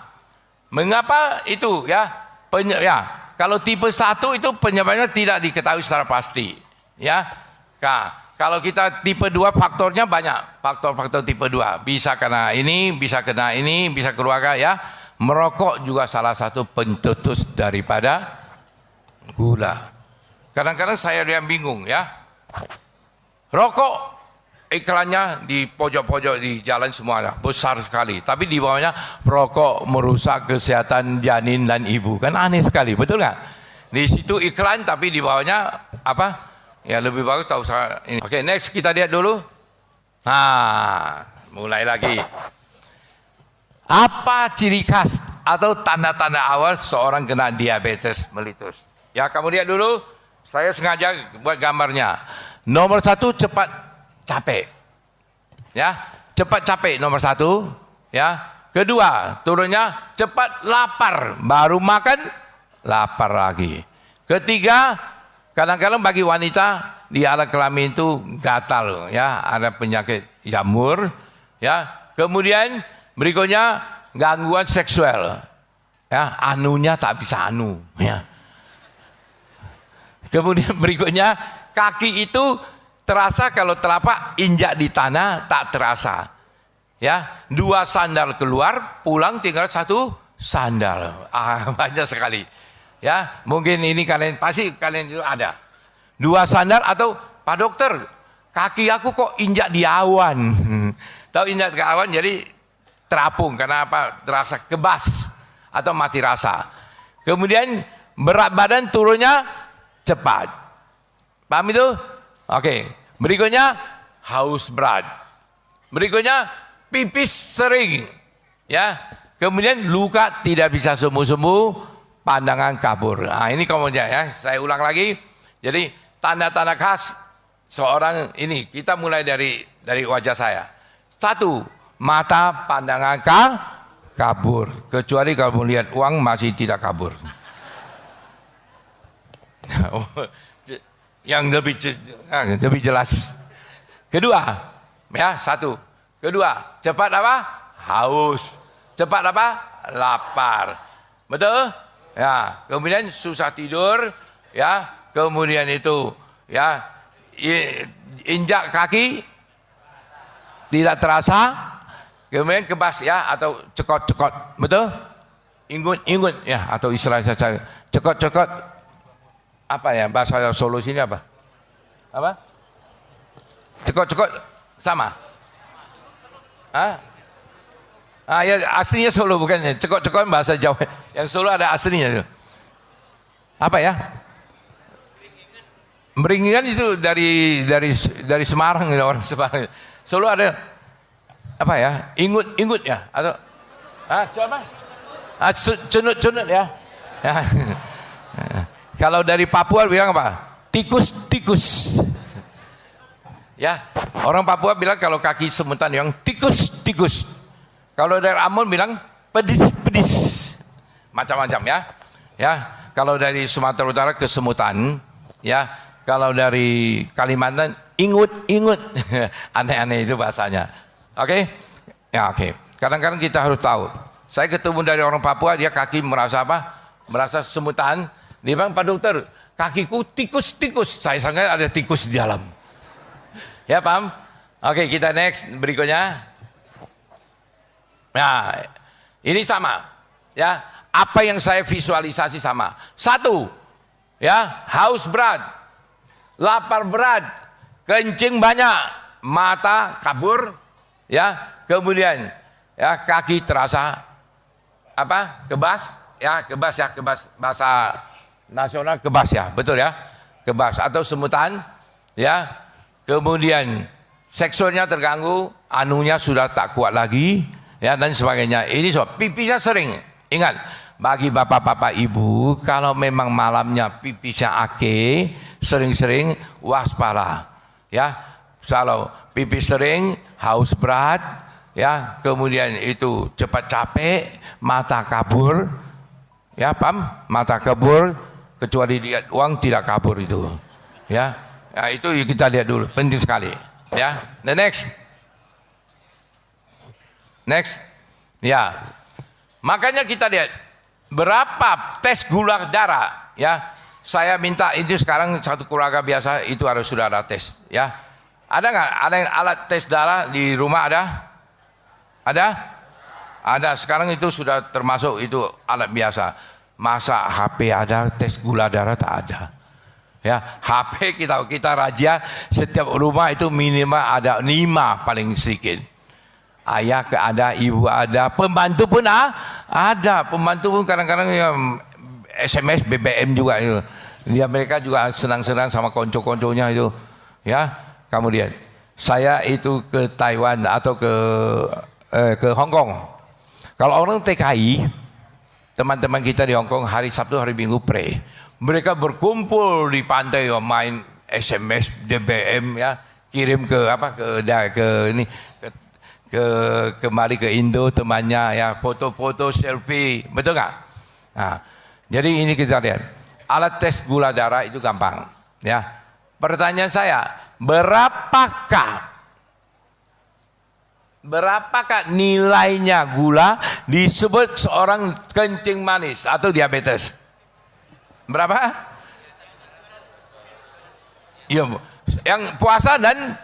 mengapa itu ya? Kalau tipe 1 itu penyebabnya tidak diketahui secara pasti. Ya. Nah, kalau kita tipe 2 faktornya banyak. Faktor-faktor tipe 2. Bisa kena ini, bisa kena ini, bisa keluarga ya. Merokok juga salah satu pencetus daripada gula. Kadang-kadang saya yang bingung ya. Rokok iklannya di pojok-pojok di jalan semua ada, besar sekali. Tapi di bawahnya rokok merusak kesehatan janin dan ibu. Kan aneh sekali, betul nggak? Di situ iklan tapi di bawahnya apa? Ya lebih bagus tahu saya ini. Oke, next kita lihat dulu. Nah, mulai lagi. Apa ciri khas atau tanda-tanda awal seorang kena diabetes mellitus? Ya, kamu lihat dulu. Saya sengaja buat gambarnya. Nomor 1 cepat capek. Ya, cepat capek nomor 1. Ya. Kedua, turunnya cepat lapar, baru makan lapar lagi. Ketiga, kadang-kadang bagi wanita di alat kelamin itu gatal ya, ada penyakit jamur ya. Kemudian berikutnya gangguan seksual. Ya, anunya tak bisa anu ya. Kemudian berikutnya, kaki itu terasa kalau telapak injak di tanah tak terasa. Ya, 2 sandal keluar, pulang tinggal 1 sandal. Banyak sekali. Ya, mungkin ini pasti kalian itu ada. 2 sandal atau Pak Dokter, kaki aku kok injak di awan. Tahu injak ke awan jadi terapung karena apa? Terasa kebas atau mati rasa. Kemudian berat badan turunnya cepat. Paham itu? Oke. Berikutnya haus berat. Berikutnya pipis sering. Ya. Kemudian luka tidak bisa sembuh-sembuh, pandangan kabur. Nah, ini kemudian ya, saya ulang lagi. Jadi tanda-tanda khas seorang ini, kita mulai dari wajah saya. 1, mata pandangan kabur. Kecuali kalau melihat uang masih tidak kabur. Yang lebih jelas. Kedua, ya 1. Kedua, cepat apa? Haus. Cepat apa? Lapar. Betul? Ya. Kemudian susah tidur. Ya. Kemudian itu, ya, injak kaki tidak terasa. Kemudian kebas ya atau cekot-cekot, betul? Ingut-ingut ya atau istilah saya cekot-cekot. Apa ya bahasa Solo sini apa? Apa? Cekot-cekot sama? Ya aslinya Solo bukan ya. Cekot-cekot bahasa Jawa. Yang Solo ada aslinya itu. Apa ya? Meringingan itu dari Semarang, orang Semarang. Solo ada apa ya? Ingut ya atau coba cunut ya. Kalau dari Papua bilang apa? Tikus. Ya, orang Papua bilang kalau kaki semutan yang tikus. Kalau dari Ambon bilang pedis. Macam-macam ya. Ya, kalau dari Sumatera Utara kesemutan, ya. Kalau dari Kalimantan ingut. Aneh-aneh itu bahasanya. Oke? Ya, oke. Kadang-kadang kita harus tahu. Saya ketemu dari orang Papua, dia kaki merasa apa? Merasa semutan. Dia bilang, Pak Dokter, kakiku tikus. Saya sangka ada tikus di dalam. Ya, paham? Oke, kita next berikutnya. Nah, ini sama. Ya, apa yang saya visualisasi sama. 1, ya, haus berat, lapar berat, kencing banyak, mata kabur, ya, kemudian ya kaki terasa apa? Kebas bahasa nasional kebas ya, betul ya, kebas atau semutan, ya, kemudian seksualnya terganggu, anunya sudah tak kuat lagi, ya dan sebagainya. Ini soal pipisnya sering. Ingat, bagi bapak-bapak ibu, kalau memang malamnya pipisnya ake, sering-sering waspada, ya. Kalau pipis sering, haus berat, ya, kemudian itu cepat capek, mata kabur, ya, paham? Mata kabur, kecuali lihat uang tidak kabur itu, ya. Nah, itu kita lihat dulu, penting sekali, ya. The next, ya. Makanya kita lihat berapa tes gula darah, ya. Saya minta itu sekarang satu keluarga biasa itu harus sudah ada tes, ya. Ada nggak? Ada yang alat tes darah di rumah ada? Ada. Sekarang itu sudah termasuk itu alat biasa. Masa HP ada tes gula darah tak ada? Ya, HP kita raja setiap rumah itu minimal ada 5 paling sedikit. Ayah ada, ibu ada, pembantu pun ada. Pembantu pun kadang-kadang ya, SMS BBM juga itu. Dia mereka juga senang-senang sama konco-konconya itu, ya. Kemudian saya itu ke Taiwan atau ke Hong Kong. Kalau orang TKI, teman-teman kita di Hong Kong hari Sabtu hari Minggu pray. Mereka berkumpul di pantai main SMS BBM, ya, kirim ke kembali ke Indo temannya, ya, foto-foto selfie, betul nggak? Nah, jadi ini kita lihat alat tes gula darah itu gampang, ya. Pertanyaan saya, berapakah nilainya gula disebut seorang kencing manis atau diabetes? Berapa? Iya, yang puasa dan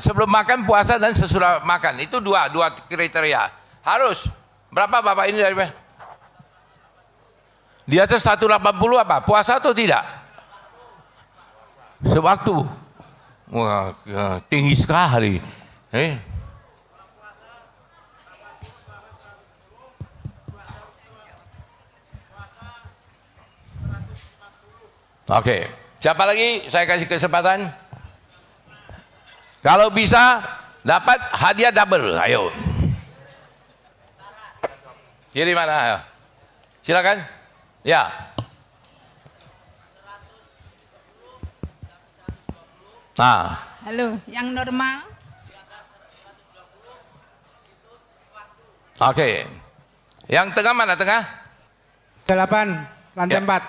sebelum makan, puasa dan sesudah makan. Itu dua kriteria. Harus. Berapa Bapak ini dari mana? Di atas 180 apa? Puasa atau tidak? Sewaktu. Wah, tinggi sekali. Oke. Siapa lagi? Saya kasih kesempatan. Kalau bisa dapat hadiah double. Ayo. Kiri mana? Ayo. Silakan. Ya. Nah. Halo, yang normal. Oke. Yang tengah mana tengah? 8, lantai Ya. 4.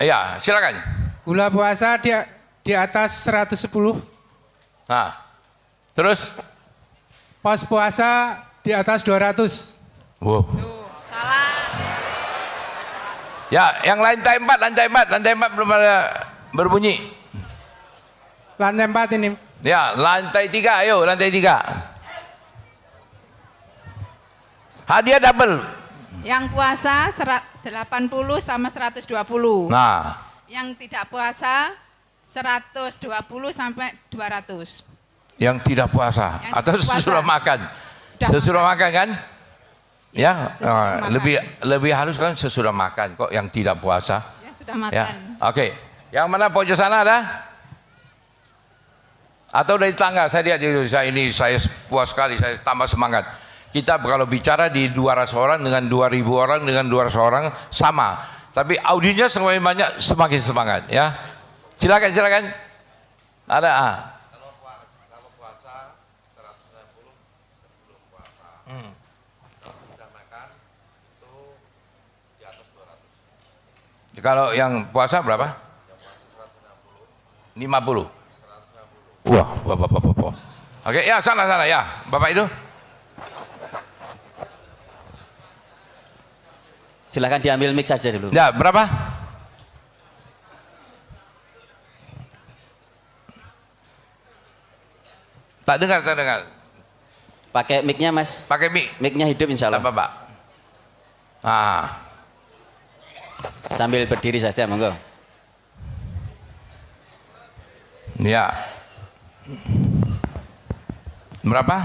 Iya, silakan. Gula puasa di atas 110. Nah. Terus? Pos puasa di atas 200. Wow. Tuh, salah. Ya, yang lantai 4 belum ada berbunyi. Lantai 4 ini. Ya, lantai 3, ayo lantai 3. Hadiah double. Yang puasa 80 sama 120. Nah, Yang tidak puasa 120 sampai 200. yang tidak puasa Yang atau puasa. sesudah makan. Sesudah makan kan? Ya, sesudah makan. lebih halus kan sesudah makan kok yang tidak puasa. Yang sudah makan. Ya, oke. Yang mana pojok sana ada? Atau dari tangga? Saya lihat saya puas sekali, saya tambah semangat. Kita kalau bicara di 200 orang dengan 2000 orang dengan 200 orang sama. Tapi audiensnya semakin banyak semakin semangat ya. Silakan. Ada Kalau puasa 160 sebelum puasa. Kalau sudah makan itu di atas 200. Kalau yang puasa berapa? Yang puasa 160. 50. Wah. Oke, ya sana ya. Bapak itu. Silakan diambil mic saja dulu. Ya, berapa? Tak dengar. Pakai mic-nya Mas. Pakai mic. Mic-nya hidup insya Allah. Apa, Pak? Ah, Sambil berdiri saja, monggo. ya. Berapa?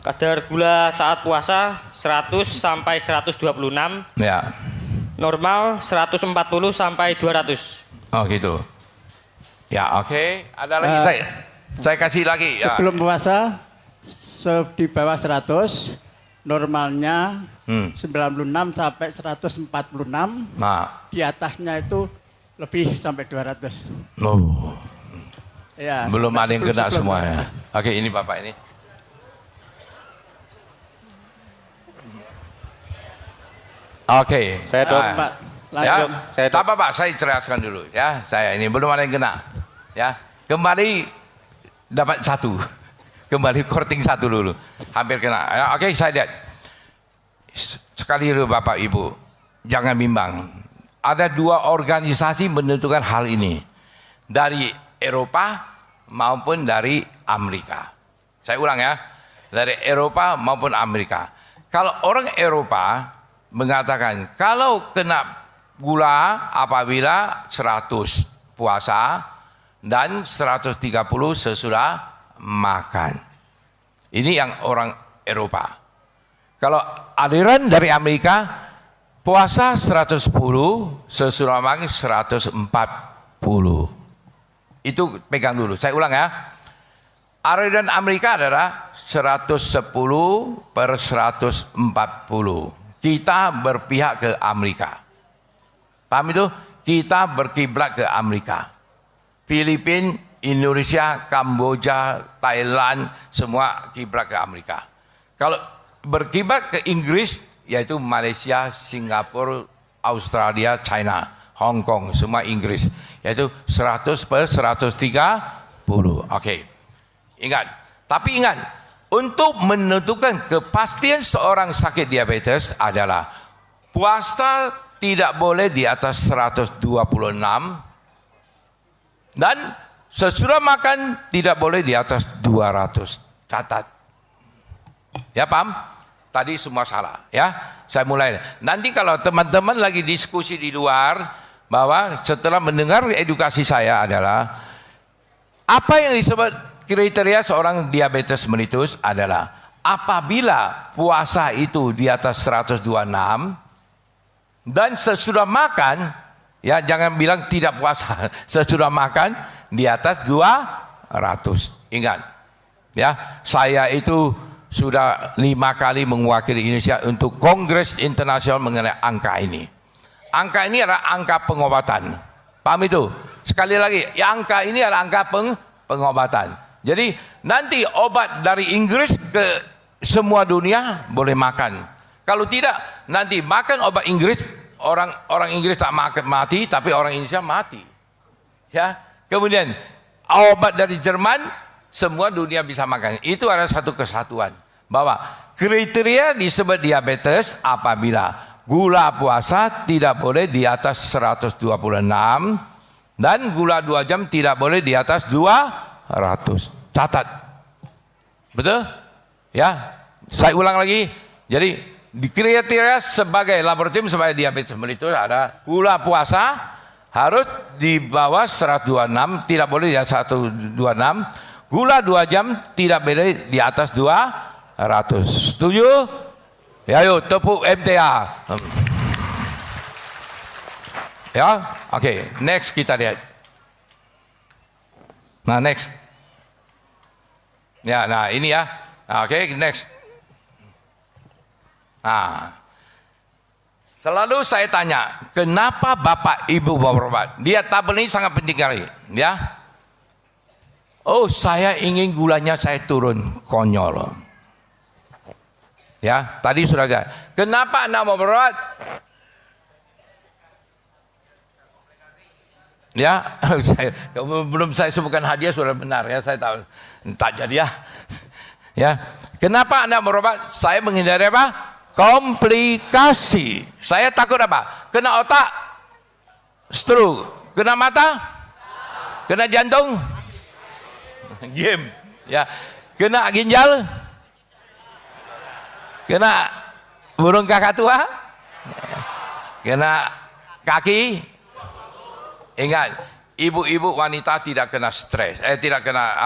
Kadar gula saat puasa 100 sampai 126, Ya. normal 140 sampai 200. Oh, gitu. Ya, oke. Ada lagi saya kasih lagi ya. Sebelum puasa di bawah 100, normalnya 96 sampai 146, Nah, di atasnya itu lebih sampai 200. oh, Ya, belum ada yang kena sebelum- semuanya. Oke, ini Bapak ini. Oke. Saya dong, Pak, Ya, lanjut. tak apa-apa, saya ceraskan dulu ya. Saya ini belum ada yang kena. Ya, kembali dapat 1. Kembali korting 1 dulu. Hampir kena. Ya, oke, saya lihat. Sekali dulu Bapak Ibu, jangan bimbang. Ada 2 organisasi menentukan hal ini. Dari Eropa maupun dari Amerika. Saya ulang ya. Dari Eropa maupun Amerika. Kalau orang Eropa mengatakan kalau kena gula apabila 100 puasa dan 130 sesudah makan. Ini yang orang Eropa. Kalau aliran dari Amerika puasa 110 sesudah makan 140. Itu pegang dulu. Saya ulang ya. Aliran Amerika adalah 110 per 140. Kita berpihak ke Amerika. Paham itu? Kita berkiblat ke Amerika. Filipina, Indonesia, Kamboja, Thailand, semua kiblat ke Amerika. Kalau berkiblat ke Inggris, yaitu Malaysia, Singapura, Australia, China, Hong Kong, semua Inggris. Yaitu 100 per 130. Oke. Ingat. Tapi ingat, untuk menentukan kepastian seorang sakit diabetes adalah puasa tidak boleh di atas 126 dan Sesudah makan tidak boleh di atas 200. Catat. Ya paham? Tadi semua salah ya. Saya mulai. Nanti kalau teman-teman lagi diskusi di luar, bahwa setelah mendengar edukasi saya adalah apa yang disebut kriteria seorang diabetes mellitus adalah apabila puasa itu di atas 126 dan sesudah makan, ya jangan bilang tidak puasa, sesudah makan di atas 200. Ingat, ya saya itu sudah 5 kali mewakili Indonesia untuk Kongres Internasional mengenai angka ini. Angka ini adalah angka pengobatan. Paham itu? Sekali lagi, angka ini adalah angka pengobatan. Jadi nanti obat dari Inggris ke semua dunia boleh makan. Kalau tidak, nanti makan obat Inggris, orang Inggris tak makan mati, tapi orang Indonesia mati. Ya. Kemudian obat dari Jerman, semua dunia bisa makan. Itu adalah satu kesatuan. Bahwa kriteria disebut diabetes apabila gula puasa tidak boleh di atas 126 dan gula 2 jam tidak boleh di atas 200. Catat. Betul? Ya. Saya ulang lagi. Jadi di kriteria sebagai laboratorium sebagai diabetes mellitus ada gula puasa harus di bawah 126, tidak boleh di atas 126. Gula 2 jam tidak boleh di atas 200. Setuju? Ya, yuk tepuk MTA. Ya, oke. Next kita lihat. Nah, next. Ya, nah ini ya. Oke, next. Nah, selalu saya tanya, kenapa Bapak Ibu Bapak? Dia tabel ini sangat penting kali, ya. Oh, saya ingin gulanya saya turun, konyol. Ya, tadi sudah ada. Kenapa Anda mau berobat? Ya, belum saya sebutkan hadiah sudah benar ya, saya tahu tak jadi ya. Ya, kenapa Anda berobat? Saya menghindari apa? Komplikasi. Saya takut apa? Kena otak, stroke. Kena mata, kena jantung, game. Ya, kena ginjal. Kena burung kakak tua, kena kaki. Ingat, ibu-ibu wanita tidak kena stres, tidak kena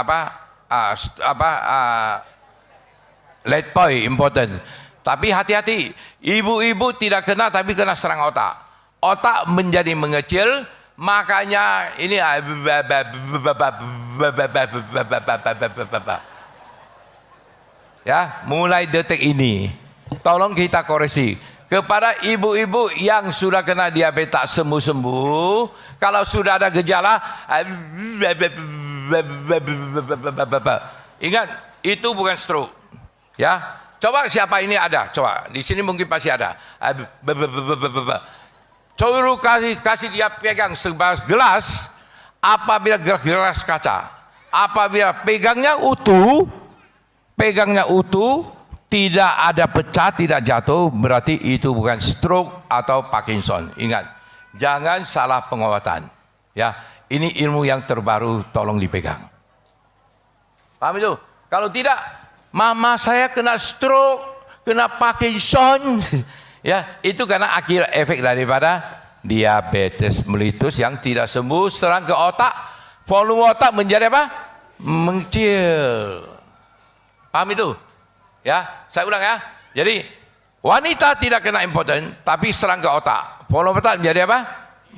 lead point important. Tapi hati-hati, ibu-ibu tidak kena tapi kena serang otak. Otak menjadi mengecil, makanya ini ya, mulai detik ini tolong kita koreksi kepada ibu-ibu yang sudah kena diabetes tak sembuh-sembuh. Kalau sudah ada gejala, ingat itu bukan stroke. Ya, coba siapa ini ada? Coba di sini mungkin pasti ada. Coba kasih dia pegang segelas gelas. Apabila gelas kaca, apabila pegangnya utuh, tidak ada pecah, tidak jatuh, berarti itu bukan stroke atau Parkinson. Ingat, jangan salah pengobatan. Ya, ini ilmu yang terbaru, tolong dipegang. Paham itu? Kalau tidak, mama saya kena stroke, kena Parkinson. Ya, itu karena akhir efek daripada diabetes mellitus yang tidak sembuh, serang ke otak, volume otak menjadi apa? Mengecil. Paham itu? Ya, saya ulang ya. Jadi wanita tidak kena important, tapi serang ke otak. Volume otak menjadi apa?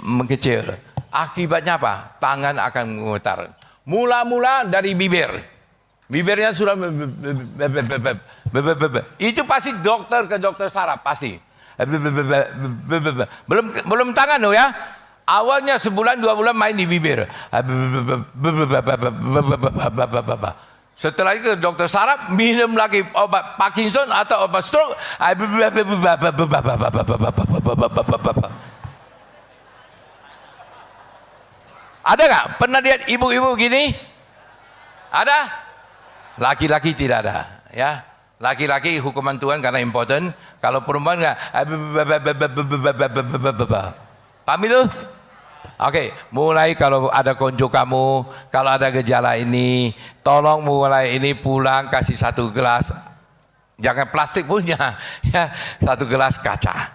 Mengecil. Akibatnya apa? Tangan akan memutar. Mula-mula dari bibir. Bibirnya sudah itu pasti dokter ke dokter saraf pasti. Belum tangan loh ya. Awalnya sebulan 2 bulan main di bibir. Setelah itu dokter saraf minum lagi obat Parkinson atau obat stroke. Ada nggak? Pernah lihat ibu-ibu gini? Ada? Laki-laki tidak ada. Ya, laki-laki hukuman Tuhan karena important. Kalau perempuan nggak, paham itu? Oke, mulai kalau ada konco kamu, kalau ada gejala ini, tolong mulai ini pulang kasih 1 gelas, jangan plastik punya, ya 1 gelas kaca.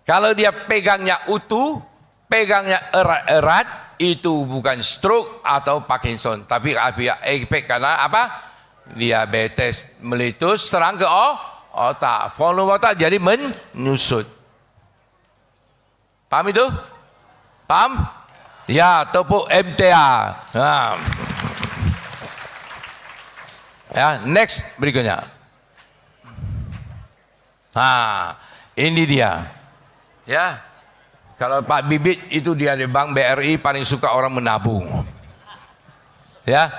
Kalau dia pegangnya utuh, pegangnya erat-erat, itu bukan stroke atau Parkinson, tapi efek karena apa? Diabetes meletus serang ke otak, volume otak jadi menyusut. Paham itu? Paham? Ya, tepuk MTA. Nah. Ya, next berikutnya. Nah, ini dia. Ya, kalau Pak Bibit itu dia di Bank BRI paling suka orang menabung. Ya,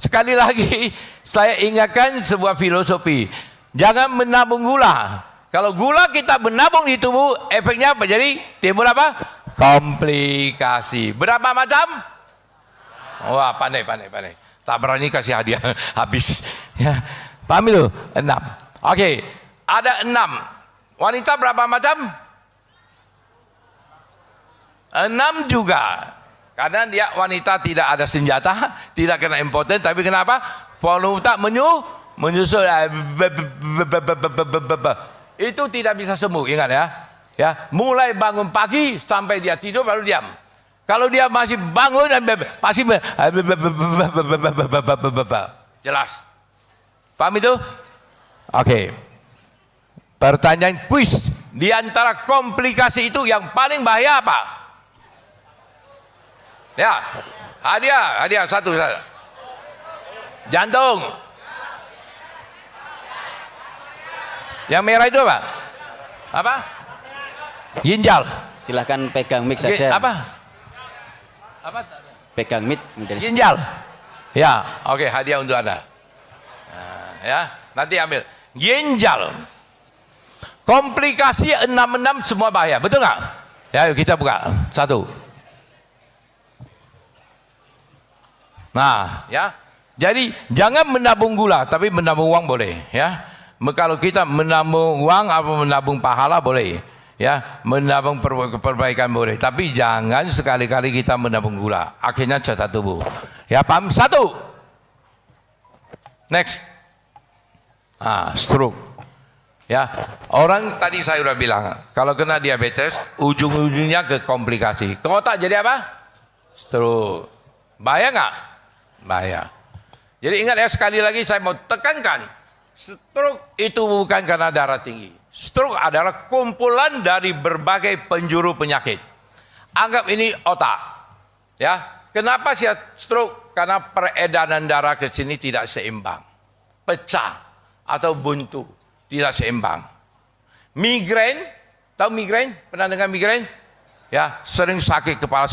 sekali lagi saya ingatkan sebuah filosofi. Jangan menabung gula. Kalau gula kita menabung di tubuh, efeknya apa? Jadi timbul apa? Komplikasi. Berapa macam? Wah, pandai. Tak berani kasih hadiah habis. Ya, paham itu? 6. Oke, ada 6. Wanita berapa macam? 6 juga. Karena dia wanita tidak ada senjata, tidak kena impoten, tapi kenapa? Volume tak menyusul. Itu tidak bisa sembuh, ingat ya. Ya, mulai bangun pagi sampai dia tidur baru diam. Kalau dia masih bangun dan pasti jelas. Paham itu? Oke. Pertanyaan kuis. Di antara komplikasi itu yang paling bahaya apa? Ya, hadiah satu. Jantung. Yang merah itu apa? Apa? Ginjal. Silahkan pegang mic saja. Apa? Pegang mic kemudian. Ginjal. Ya, oke, hadiah untuk Anda. Nah, ya, nanti ambil. Ginjal. Komplikasi 6 semua bahaya, betul nggak? Ya, yuk kita buka. 1. Nah, ya. Jadi jangan menabung gula, tapi menabung uang boleh, ya. Kalau kita menabung uang atau menabung pahala boleh. Ya, menabung perbaikan boleh, tapi jangan sekali-kali kita menabung gula. Akhirnya cacat tubuh. Ya, paham? 1. Next. Stroke. Ya, orang tadi saya sudah bilang, kalau kena diabetes, ujung-ujungnya ke komplikasi. Ke otak jadi apa? Stroke. Bahaya nggak? Bahaya. Jadi ingat ya, sekali lagi saya mau tekankan, stroke itu bukan karena darah tinggi. Stroke adalah kumpulan dari berbagai penjuru penyakit. Anggap ini otak. Ya, kenapa sih stroke? Karena peredaran darah ke sini tidak seimbang, pecah atau buntu, tidak seimbang. Migrain, tahu migrain? Pernah dengar migrain? Ya, sering sakit kepala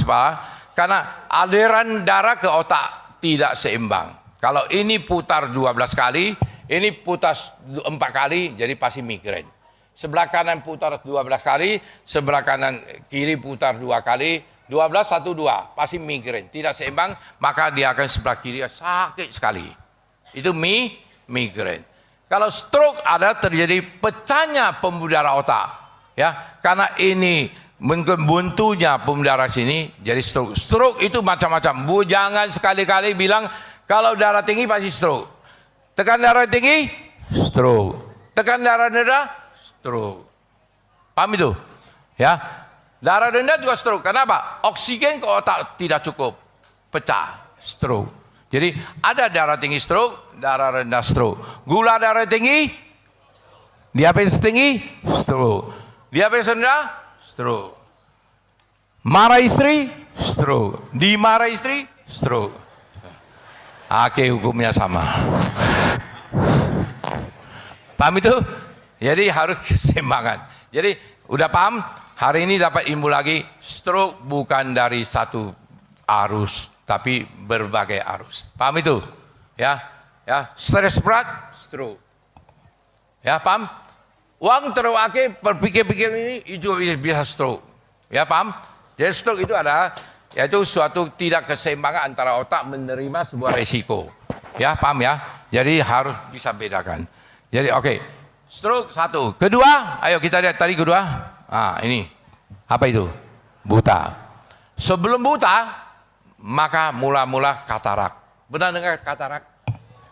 karena aliran darah ke otak tidak seimbang. Kalau ini putar 12 kali, ini putar 4 kali, jadi pasti migrain. Sebelah kanan putar 12 kali, sebelah kanan kiri putar 2 kali, 12, 1, 2, pasti migrain. Tidak seimbang, maka dia akan sebelah kiri sakit sekali. Itu migrain. Kalau stroke adalah terjadi pecahnya pembuluh darah otak. Ya, karena ini buntunya pembuluh darah sini, jadi stroke. Stroke itu macam-macam. Bu, jangan sekali-kali bilang kalau darah tinggi pasti stroke. Tekan darah tinggi, stroke. Tekan darah rendah, stroke. Paham itu? Ya. Darah rendah juga stroke. Kenapa? Oksigen ke otak tidak cukup. Pecah, stroke. Jadi ada darah tinggi stroke, darah rendah stroke. Gula darah tinggi, diabetes tinggi, stroke. Diabetes rendah, stroke. Marah istri, stroke. Dimarah istri, stroke. Oke, hukumnya sama. Paham itu? Jadi harus keseimbangan. Jadi udah paham? Hari ini dapat ilmu lagi. Stroke bukan dari satu arus, tapi berbagai arus. Paham itu? Ya, ya. Stres berat, stroke. Ya, paham? Uang terpakai berpikir-pikir ini itu bisa stroke. Ya, paham? Jadi stroke itu adalah yaitu suatu tidak keseimbangan antara otak menerima sebuah resiko. Ya, paham ya? Jadi harus bisa bedakan. Jadi oke. Stroke 1. Kedua, ayo kita lihat tadi kedua. Ini. Apa itu? Buta. Sebelum buta, maka mula-mula katarak. Benar dengar katarak?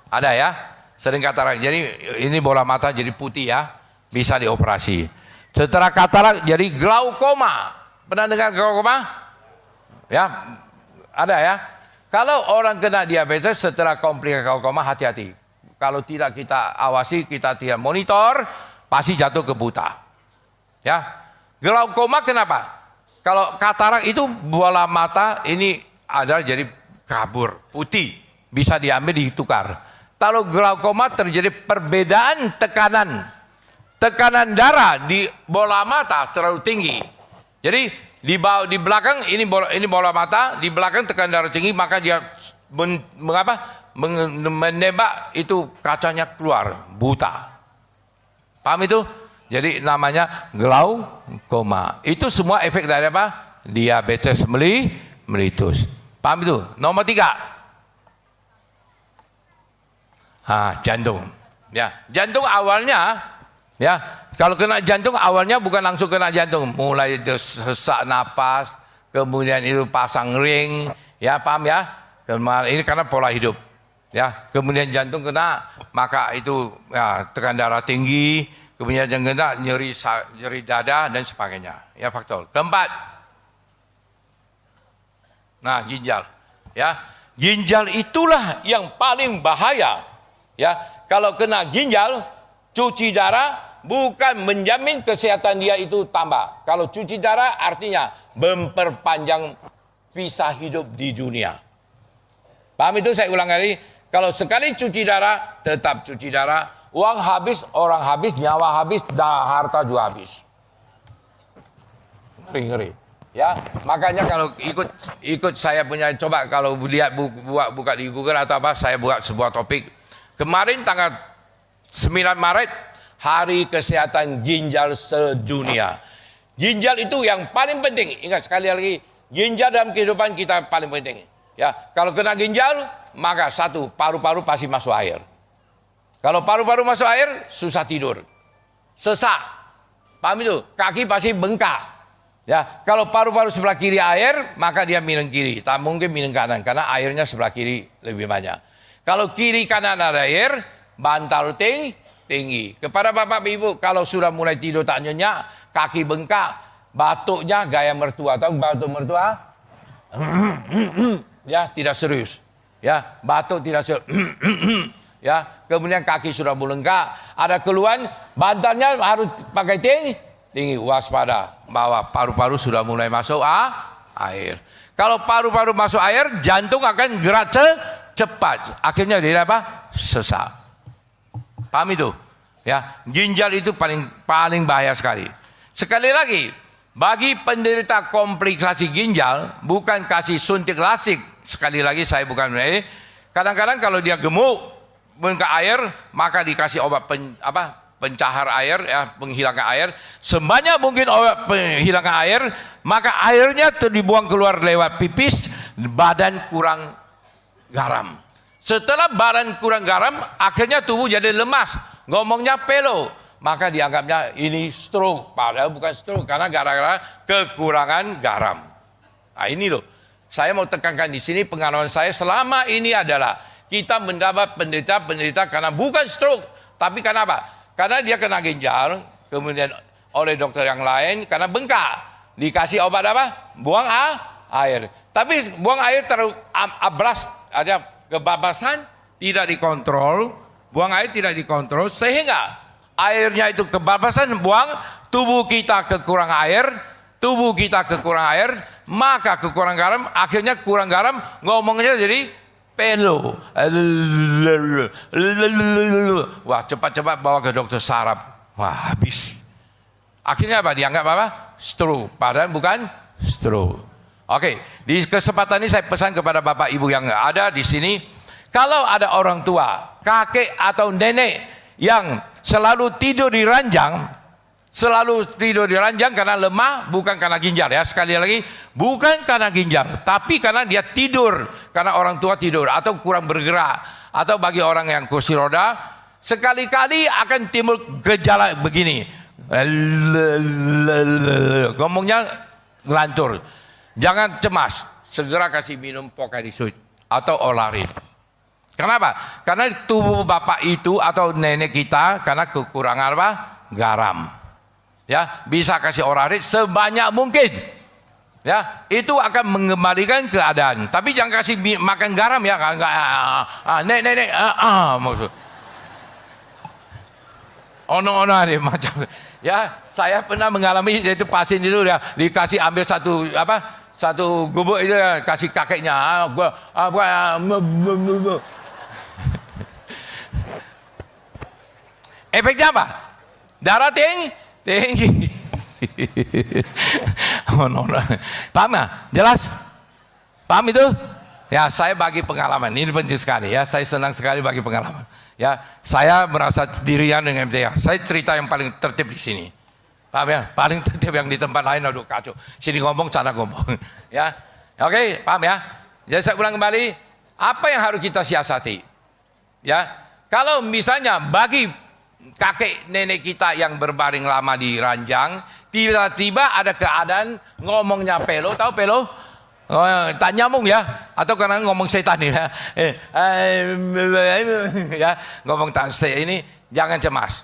Ada ya? Sering katarak. Jadi ini bola mata jadi putih ya. Bisa dioperasi. Setelah katarak jadi glaukoma. Pernah dengar glaukoma? Ya, ada ya. Kalau orang kena diabetes setelah komplikasi glaukoma, hati-hati. Kalau tidak kita awasi, kita tidak monitor, pasti jatuh ke buta. Ya, glaukoma kenapa? Kalau katarak itu bola mata ini adalah jadi kabur putih, bisa diambil ditukar. Kalau glaukoma terjadi perbedaan tekanan darah di bola mata terlalu tinggi. Jadi di belakang ini bola mata, di belakang tekanan darah tinggi, maka dia menembak itu kacanya keluar, buta. Paham itu? Jadi namanya glaukoma. Itu semua efek dari apa? Diabetes mellitus. Paham itu? Nomor 3. Jantung. Ya, jantung awalnya ya, kalau kena jantung awalnya bukan langsung kena jantung, mulai sesak napas, kemudian itu pasang ring, ya paham ya? Ini karena pola hidup. Ya, kemudian jantung kena, maka itu ya, tekanan darah tinggi, kemudian yang kena nyeri dada dan sebagainya. Ya faktor. Keempat. Nah, ginjal. Ya, ginjal itulah yang paling bahaya. Ya, kalau kena ginjal, cuci darah bukan menjamin kesehatan dia itu tambah. Kalau cuci darah artinya memperpanjang visa hidup di dunia. Paham itu? Saya ulang kali. Kalau sekali cuci darah, tetap cuci darah. Uang habis, orang habis, nyawa habis, harta juga habis. Ngeri-ngeri. Ya, makanya kalau ikut saya punya, coba kalau lihat buka di Google atau apa, saya buat sebuah topik. Kemarin tanggal 9 Maret, Hari Kesehatan Ginjal Sedunia. Ginjal itu yang paling penting. Ingat sekali lagi, ginjal dalam kehidupan kita paling penting. Ya, kalau kena ginjal, maka satu, paru-paru pasti masuk air. Kalau paru-paru masuk air, susah tidur. Sesak. Paham itu? Kaki pasti bengkak. Ya, kalau paru-paru sebelah kiri air, maka dia minum kiri. Tak mungkin minum kanan, karena airnya sebelah kiri lebih banyak. Kalau kiri kanan ada air, bantal tinggi. Kepada bapak ibu, kalau sudah mulai tidur tak nyenyak, kaki bengkak, batuknya gaya mertua. Tahu batuk mertua? Ya, tidak serius. Ya, batuk tidak serius. Ya, kemudian kaki sudah bengkak, ada keluhan, bantalnya harus pakai tinggi, waspada bahwa paru-paru sudah mulai masuk air. Kalau paru-paru masuk air, jantung akan gerak cepat. Akhirnya dia apa? Sesak. Paham itu? Ya, ginjal itu paling bahaya sekali. Sekali lagi, bagi penderita komplikasi ginjal, bukan kasih suntik lasik. Sekali lagi saya bukan kadang-kadang kalau dia gemuk, bengkak air, maka dikasih obat pencahar air, ya, penghilangkan air. Sebanyak mungkin obat penghilangkan air, maka airnya dibuang keluar lewat pipis, badan kurang garam. Setelah badan kurang garam, akhirnya tubuh jadi lemas. Ngomongnya pelo. Maka dianggapnya ini stroke. Padahal bukan stroke, karena gara-gara kekurangan garam. Nah ini loh. Saya mau tekankan di sini, pengalaman saya selama ini adalah kita mendapat penderita karena bukan stroke. Tapi karena apa? Karena dia kena ginjal, kemudian oleh dokter yang lain, karena bengkak. Dikasih obat apa? Buang air. Tapi buang air terlalu abras, ada kebabasan, tidak dikontrol. Buang air tidak dikontrol, sehingga airnya itu kebabasan buang, tubuh kita kekurangan air, maka kekurangan garam, akhirnya kurang garam, ngomongnya jadi pelo. Wah, cepat-cepat bawa ke dokter saraf. Wah, habis. Akhirnya apa? Dianggap apa? Stroke. Padahal bukan stroke. Oke, di kesempatan ini saya pesan kepada bapak ibu yang ada di sini, kalau ada orang tua, kakek atau nenek yang selalu tidur di ranjang karena lemah, bukan karena ginjal ya. Sekali lagi, bukan karena ginjal, tapi karena dia tidur, karena orang tua tidur atau kurang bergerak, atau bagi orang yang kursi roda, sekali-kali akan timbul gejala begini. Ngomongnya ngelantur. Jangan cemas, segera kasih minum Pocari Sweat atau Olarit. Kenapa? Karena tubuh bapak itu atau nenek kita karena kekurangan apa? Garam. Ya, bisa kasih Olarit sebanyak mungkin. Ya, itu akan mengembalikan keadaan. Tapi jangan kasih makan garam ya, enggak. Nek, maksud. Ono ada macam. Ya, saya pernah mengalami yaitu pasien itu ya dikasih ambil satu gubuk itu ya, kasih kakeknya. Efeknya apa? Darah tinggi. Paham nggak? Jelas? Paham itu? Ya, saya bagi pengalaman. Ini penting sekali ya. Saya senang sekali bagi pengalaman. Ya, saya merasa sendirian dengan MTA. Saya cerita yang paling tertib di sini. Paham ya? Paling tertib yang di tempat lain aduh kacau. Sini ngomong, sana ngomong. Ya. Oke, paham ya? Jadi saya ulang kembali, apa yang harus kita siasati? Ya. Kalau misalnya bagi kakek nenek kita yang berbaring lama di ranjang, tiba-tiba ada keadaan ngomongnya pelo, tahu pelo? Oh, tak nyambung ya, atau karena ngomong setan ya, ya ngomong tak ini, jangan cemas,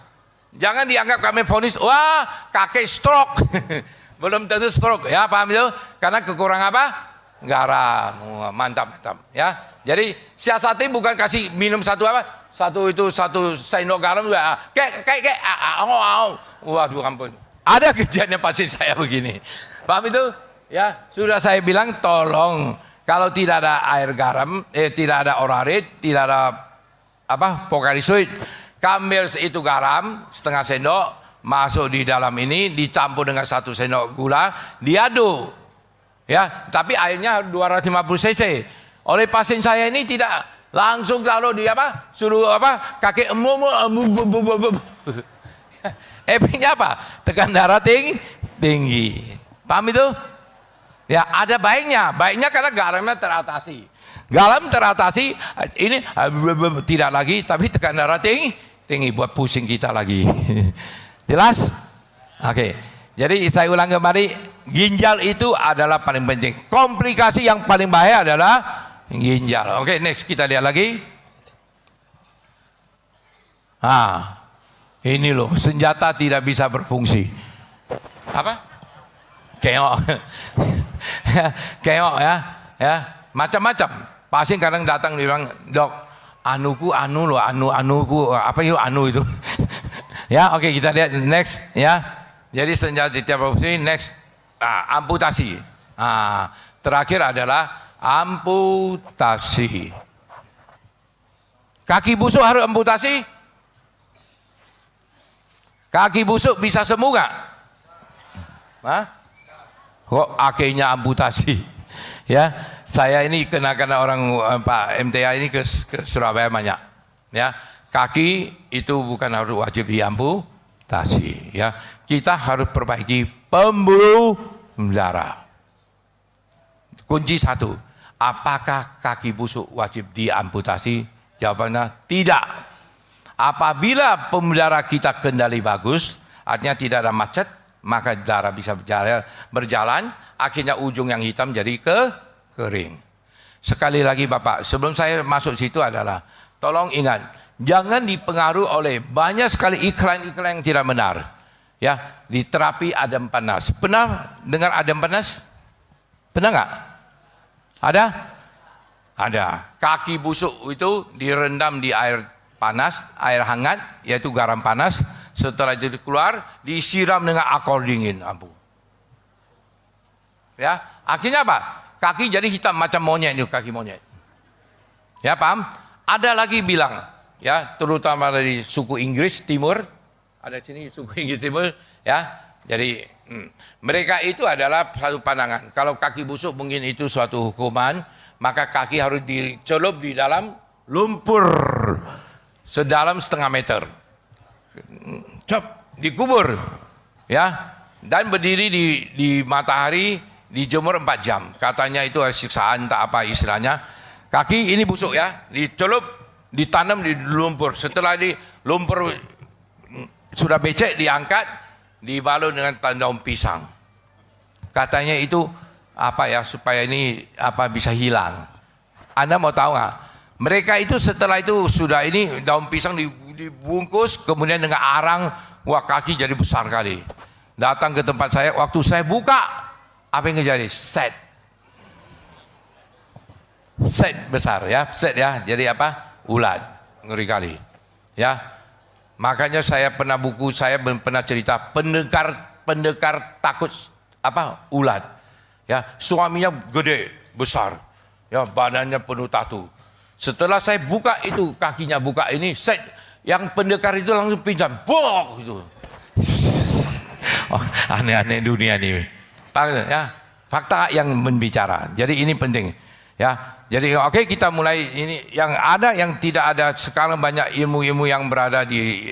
jangan dianggap kami vonis, wah kakek stroke, belum tentu stroke, ya paham itu? Karena kekurangan apa? Garam, mantap, ya. Jadi siasati bukan kasih minum satu sendok garam juga, waduh ampun, ada kejadian pasien saya begini, paham itu? Ya, sudah saya bilang tolong kalau tidak ada air garam, tidak ada Olarit, tidak ada Pocari Sweat, ambil itu garam setengah sendok, masuk di dalam ini, dicampur dengan 1 sendok gula, diaduk. Ya, tapi airnya 250 cc. Oleh pasien saya ini tidak langsung taruh di suruh kakek efeknya apa? Tekan darah tinggi. Paham itu? Ya, ada baiknya karena garamnya teratasi. Garam teratasi, ini tidak lagi, tapi tekan darah tinggi buat pusing kita lagi. Jelas? Oke. Jadi saya ulang kembali, ginjal itu adalah paling penting. Komplikasi yang paling bahaya adalah ginjal. Oke, next kita lihat lagi. Ini loh, senjata tidak bisa berfungsi. Apa? Keok ya, macam-macam. Pasien kadang datang bilang, dok, anuku itu. Ya, oke, kita lihat next ya. Jadi senjata tidak berfungsi, next amputasi. Terakhir adalah amputasi. Kaki busuk harus amputasi. Kaki busuk bisa sembuh nggak? Kok akhirnya amputasi? Ya, saya ini kena orang Pak MTA ini ke Surabaya banyak. Ya, kaki itu bukan harus wajib diamputasi. Ya, kita harus perbaiki pembuluh darah. Kunci 1, apakah kaki busuk wajib diamputasi? Jawabannya tidak. Apabila pembuluh darah kita kendali bagus, artinya tidak ada macet, maka darah bisa berjalan, akhirnya ujung yang hitam jadi kering. Sekali lagi Bapak, sebelum saya masuk situ adalah, tolong ingat, jangan dipengaruhi oleh banyak sekali iklan-iklan yang tidak benar. Ya, di terapi adem panas. Pernah dengar adem panas? Pernah nggak? Ada? Ada. Kaki busuk itu direndam di air panas, air hangat, yaitu garam panas. Setelah itu keluar, disiram dengan alkohol dingin, ya, akhirnya apa? Kaki jadi hitam macam monyet itu, kaki monyet. Ya, paham? Ada lagi bilang, ya, terutama dari suku Inggris Timur, ada sini suku Inggris Timur, ya. Jadi mereka itu adalah satu pandangan. Kalau kaki busuk mungkin itu suatu hukuman, maka kaki harus dicelup di dalam lumpur sedalam 1/2 meter. Dikubur, ya, dan berdiri di matahari, dijemur 4 jam. Katanya itu siksaan tak apa istilahnya. Kaki ini busuk ya, dicelup, ditanam di lumpur. Setelah di lumpur sudah becek, diangkat, dibalut dengan daun pisang. Katanya itu supaya ini bisa hilang. Anda mau tahu nggak? Mereka itu setelah itu sudah ini daun pisang dibungkus, kemudian dengan arang, wah kaki jadi besar kali. Datang ke tempat saya, waktu saya buka, apa yang terjadi? Set besar ya, jadi ulat, ngeri kali. Ya, makanya saya pernah pernah cerita pendekar takut ulat. Ya, suaminya gede, besar, ya badannya penuh tatu. Setelah saya buka itu kakinya ini, yang pendekar itu langsung pingsan, bok gitu. Oh, aneh-aneh dunia ini. Ya, fakta yang berbicara. Jadi ini penting. Ya, jadi oke, kita mulai ini yang ada, yang tidak ada sekarang banyak ilmu-ilmu yang berada di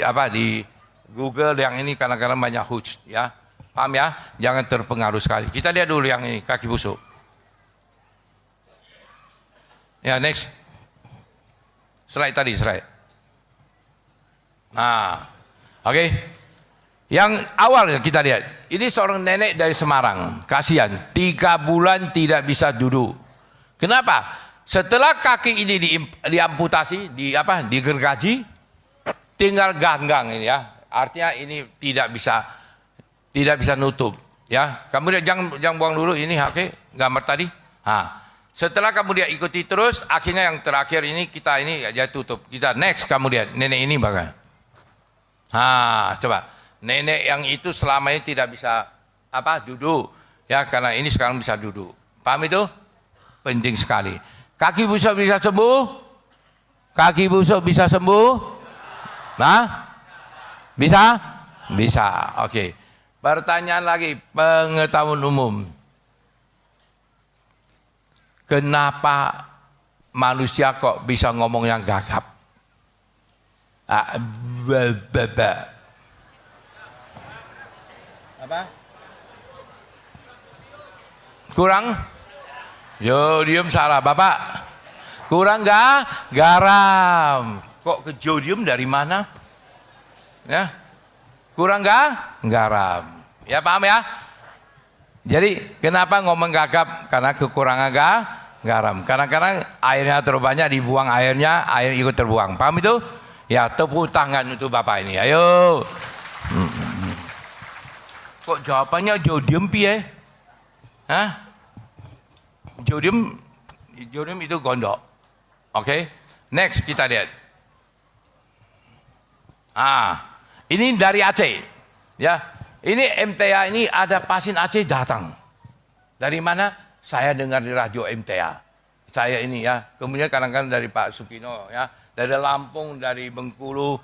Google yang ini kadang-kadang banyak hoax. Ya, paham ya? Jangan terpengaruh sekali. Kita lihat dulu yang ini kaki busuk. Ya, next. Slide tadi. Nah, oke. Yang awal kita lihat, ini seorang nenek dari Semarang, kasihan, 3 bulan tidak bisa duduk. Kenapa? Setelah kaki ini diamputasi, digergaji, tinggal ganggang ini ya. Artinya ini tidak bisa nutup. Ya, kamu jangan buang dulu ini, oke, gambar tadi. Setelah kemudian ikuti terus, akhirnya yang terakhir ini kita ya tutup. Kita next kemudian nenek ini bagaimana? Coba nenek yang itu selama ini tidak bisa duduk, ya karena ini sekarang bisa duduk. Paham itu? Penting sekali. Kaki busuk bisa sembuh? Kaki busuk bisa sembuh? Bisa? Bisa. Oke. Pertanyaan lagi, pengetahuan umum. Kenapa manusia kok bisa ngomong yang gagap? Apa? Kurang? Jodium salah, Bapak. Kurang nggak? Garam. Kok ke jodium dari mana? Ya. Kurang nggak? Garam. Ya paham ya? Jadi kenapa ngomong gagap? Karena kekurangan garam. Kadang-kadang airnya terlalu banyak, dibuang airnya, air ikut terbuang. Paham itu? Ya, tepuk tangan untuk Bapak ini. Ayo. Kok jawabannya jodium piye? Jodium itu gondok. Oke. Next kita lihat. Ini dari Aceh. Ya. Ini MTA ini ada pasien Aceh datang. Dari mana? Saya dengar di radio MTA. Saya ini ya. Kemudian kadang-kadang dari Pak Sukino ya. Dari Lampung, dari Bengkulu.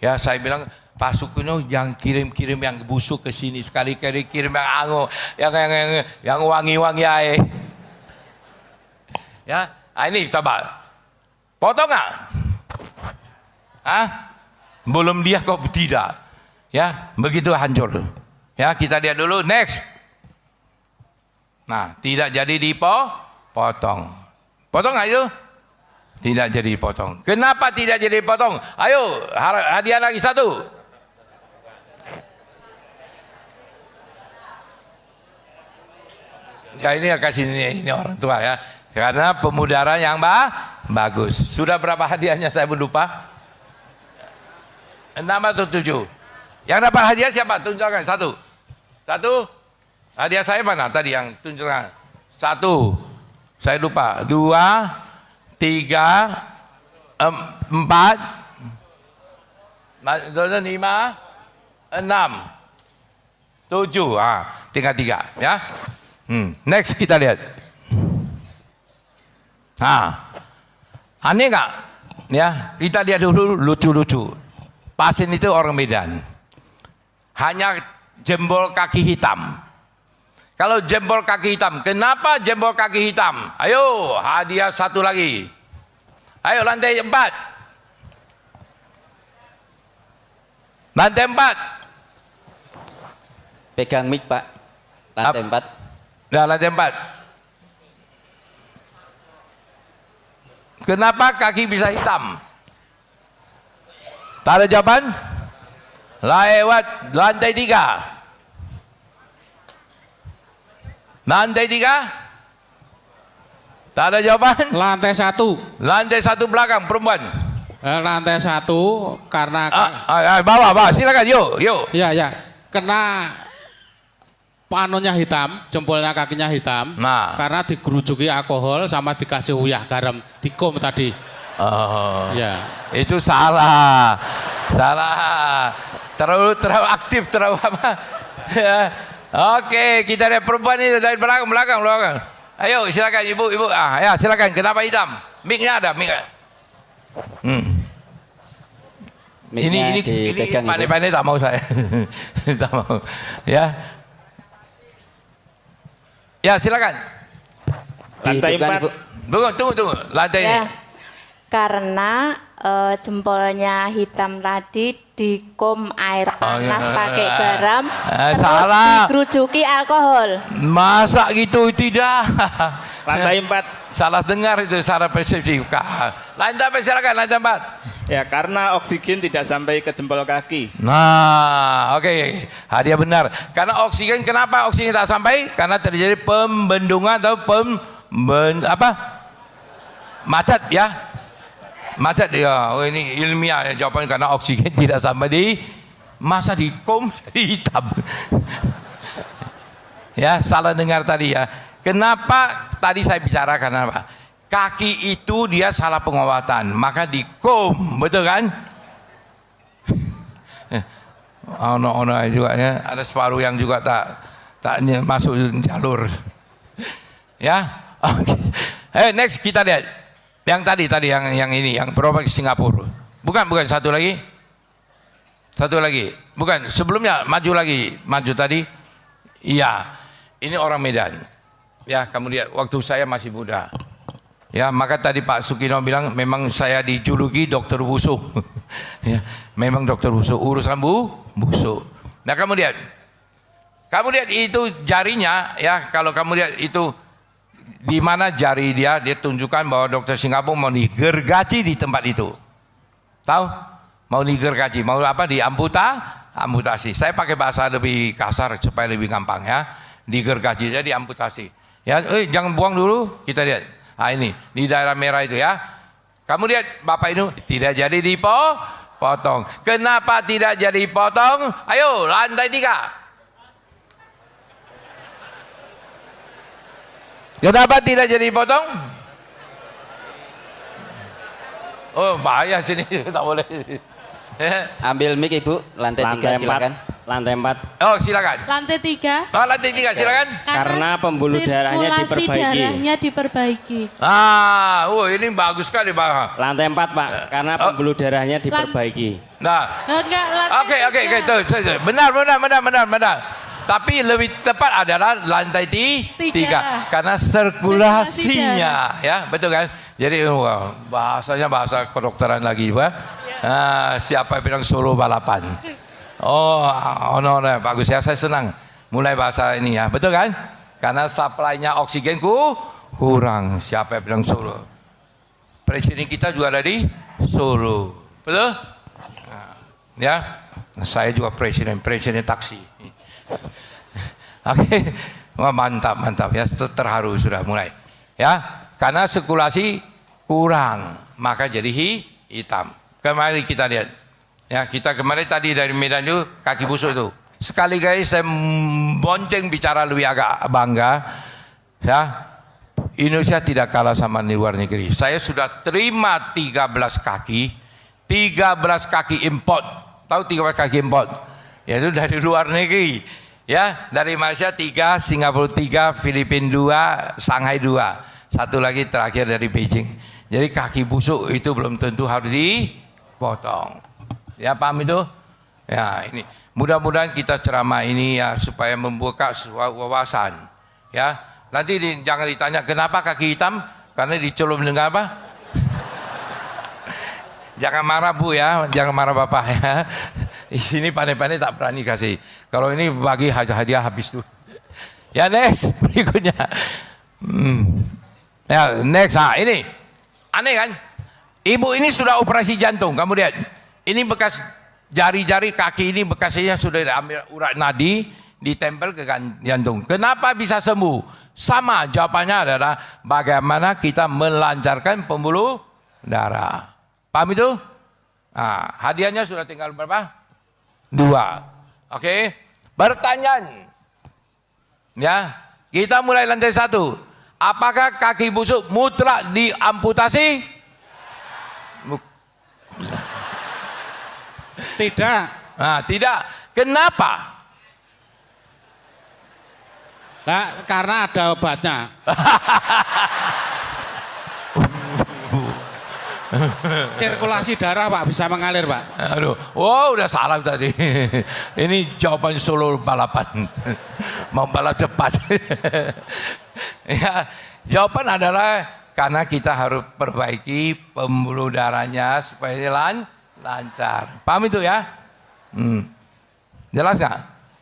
Ya saya bilang, Pak Sukino yang kirim-kirim yang busuk ke sini. Sekali-kali kirim yang ango. Yang wangi-wangi air. Ya. Ini coba. Potong nggak? Belum dia kok tidak. Ya, begitu hancur. Ya, kita lihat dulu next. Nah, tidak jadi dipotong. Potong nggak itu? Tidak jadi dipotong. Kenapa tidak jadi dipotong? Ayo, hadiah lagi satu. Ya ini kasih ini orang tua ya. Karena pemudara yang bagus. Sudah berapa hadiahnya saya lupa? 6 atau 7? Yang dapat hadiah siapa? Tunjukkan satu. Hadiah saya mana tadi yang tunjukkan? 1. Saya lupa. 2, 3, 4, 5, 6, 7. Tinggal 3 ya. Next kita lihat. Aneh nggak? Ya, kita lihat dulu lucu-lucu. Pasien itu orang Medan. Hanya jempol kaki hitam. Kalau jempol kaki hitam, kenapa jempol kaki hitam? Ayo, hadiah satu lagi. Ayo, lantai 4. Lantai 4. Pegang mic, Pak. Lantai 4. Nah, lantai 4. Kenapa kaki bisa hitam? Tak ada jawaban? Lewat lantai 3. Lantai 3. Tak ada jawaban? Lantai 1. Lantai 1 belakang perempuan. Lantai 1 karena Bawah, silakan, yuk. ya kena panunya hitam, jempolnya kakinya hitam. Nah. Karena digerujuki alkohol sama dikasih uyah garam, dikum tadi. Oh. Ya. Itu salah. Terlalu aktif, terlalu apa? Ya. Oke, kita lihat perempuan ini dari belakang. Ayo, silakan ibu. Ya, silakan. Kenapa hitam? Mic-nya ada, mic. Mic-nya Ini dipegang, Ibu. pandai-pandai tak mau saya. Tak mau. Ya. Ya, silakan. Lantai Dihidupkan, 4. Tunggu. Lantai ini. Ya, karena jempolnya hitam tadi dikum air panas iya. pakai garam, terus salah. digerujuki alkohol. Masa gitu tidak? Lantai 4. Salah dengar itu, salah persepsi. Lantai apa silakan, lantai 4. Ya, karena oksigen tidak sampai ke jempol kaki. Nah, oke. Hadiah benar. Karena oksigen, kenapa oksigen tak sampai? Karena terjadi pembendungan atau macet ya. Macet ya. Oh, ini ilmiah ya, jawaban karena oksigen tidak sampai di masa dikum jadi hitam. Ya, salah dengar tadi ya. Kenapa tadi saya bicarakan apa? Kaki itu dia salah pengobatan, maka dikum, betul kan? Ono juga ya, ada separuh yang juga tak masuk jalur. Ya, oke. Next kita lihat yang tadi yang ini, yang berobat ke Singapura. Bukan satu lagi, bukan sebelumnya maju tadi. Iya, ini orang Medan. Ya, kamu lihat waktu saya masih muda. Ya, maka tadi Pak Sukino bilang memang saya dijuluki dokter busuk. Ya, memang dokter busuk, urusan busuk. Nah, kamu lihat itu jarinya ya, kalau kamu lihat itu di mana jari dia tunjukkan bahwa dokter Singapura mau digergaji di tempat itu. Tahu? Mau digergaji, mau apa? Amputasi. Saya pakai bahasa lebih kasar supaya lebih gampang ya. Digergaji, jadi amputasi. Ya, jangan buang dulu, kita lihat. Ini di daerah merah itu ya. Kamu lihat Bapak itu tidak jadi dipotong. Kenapa tidak jadi potong? Ayo, lantai 3. Kenapa tidak jadi potong? Oh, bahaya sini, tak boleh. Ambil mic Ibu, lantai 3 silakan. Lantai 4. Oh, silakan. Lantai 3. Oh, lantai 3 silakan. Karena pembuluh darahnya sirkulasi diperbaiki. darahnya diperbaiki. Ini bagus sekali, Pak. Lantai 4, Pak. Karena pembuluh darahnya diperbaiki. Nah, Enggak, lantai oke, itu benar. Tapi lebih tepat adalah lantai 3 karena sirkulasinya, ya, betul kan? Jadi bahasanya bahasa kedokteran lagi, Pak. Siapa yang bilang Solo balapan? Oh, no, bagus ya, saya senang mulai bahasa ini ya, betul kan? Karena supply-nya oksigen kurang. Siapa yang bilang Solo? Presiden kita juga dari Solo, betul? Ya, saya juga presiden taksi. Oke, mantap ya, terharu sudah mulai. Ya, karena sirkulasi kurang, maka jadi hitam. Kemarin kita lihat. Ya, kita kemarin tadi dari Medan itu kaki busuk itu. Sekali guys saya bonceng bicara lebih agak bangga. Ya, Indonesia tidak kalah sama di luar negeri. Saya sudah terima 13 kaki import. Tahu 13 kaki import? Yaitu dari luar negeri. Ya, dari Malaysia 3, Singapura 3, Filipina 2, Shanghai 2. Satu lagi terakhir dari Beijing. Jadi kaki busuk itu belum tentu harus dipotong. Ya, paham itu? Ya, ini mudah-mudahan kita ceramah ini ya supaya membuka wawasan. Ya, nanti jangan ditanya kenapa kaki hitam, karena dicelum dengan apa? Jangan marah Bu ya, jangan marah Bapak ya. Ini pandai-pandai tak berani kasih. Kalau ini bagi hadiah habis tuh. Ya, next berikutnya. Ya, next. Ini aneh kan? Ibu ini sudah operasi jantung, kamu lihat. Ini bekas jari-jari kaki ini bekasnya sudah diambil urat nadi, ditempel ke jantung. Kenapa bisa sembuh? Sama, jawabannya adalah bagaimana kita melancarkan pembuluh darah. Paham itu? Nah, hadiahnya sudah tinggal berapa? 2. Oke. Pertanyaan. Ya, kita mulai lantai 1. Apakah kaki busuk mutlak diamputasi? Tidak. Nah, tidak. Kenapa? Nah, karena ada obatnya. Sirkulasi darah Pak bisa mengalir Pak. Aduh, wow udah salah tadi. Ini jawaban solo balapan. Mau balap cepat. Ya, jawaban adalah karena kita harus perbaiki pembuluh darahnya supaya dia lancar. Paham itu ya? Jelas nggak?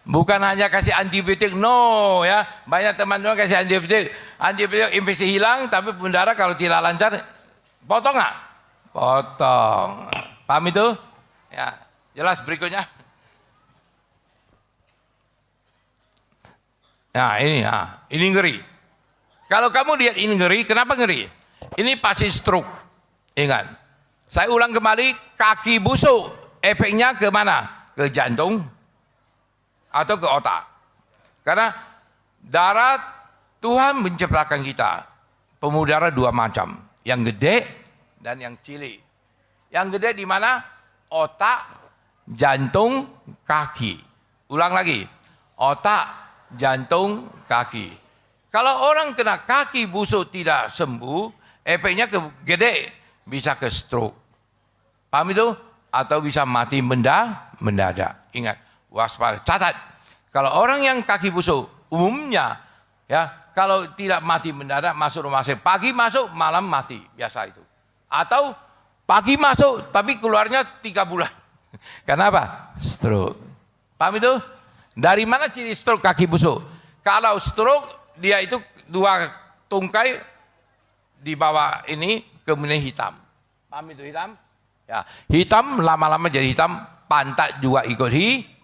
Bukan hanya kasih antibiotik, no ya. Banyak teman-teman kasih antibiotik, infeksi hilang, tapi pembuluh darah kalau tidak lancar, potong nggak? Potong. Paham itu? Ya, jelas berikutnya. Nah ini ngeri. Kalau kamu lihat ini ngeri, kenapa ngeri? Ini pasti stroke. Ingat, saya ulang kembali, kaki busuk, efeknya ke mana? Ke jantung atau ke otak. Karena darah Tuhan menciptakan kita. Pembuluh darah 2 macam, yang gede dan yang cilik. Yang gede di mana? Otak, jantung, kaki. Ulang lagi, otak, jantung, kaki. Kalau orang kena kaki busuk tidak sembuh, efeknya ke gede, bisa ke stroke. Paham itu? Atau bisa mati mendadak. Ingat, waspada. Catat, kalau orang yang kaki busuk, umumnya ya, kalau tidak mati mendadak masuk rumah sakit, pagi masuk, malam mati, biasa itu. Atau pagi masuk, tapi keluarnya 3 bulan. Kenapa? Stroke. Paham itu? Dari mana ciri stroke kaki busuk? Kalau stroke, dia itu 2 tungkai di bawah ini, kemudian hitam. Paham itu hitam? Ya, hitam lama-lama jadi hitam, pantat juga ikut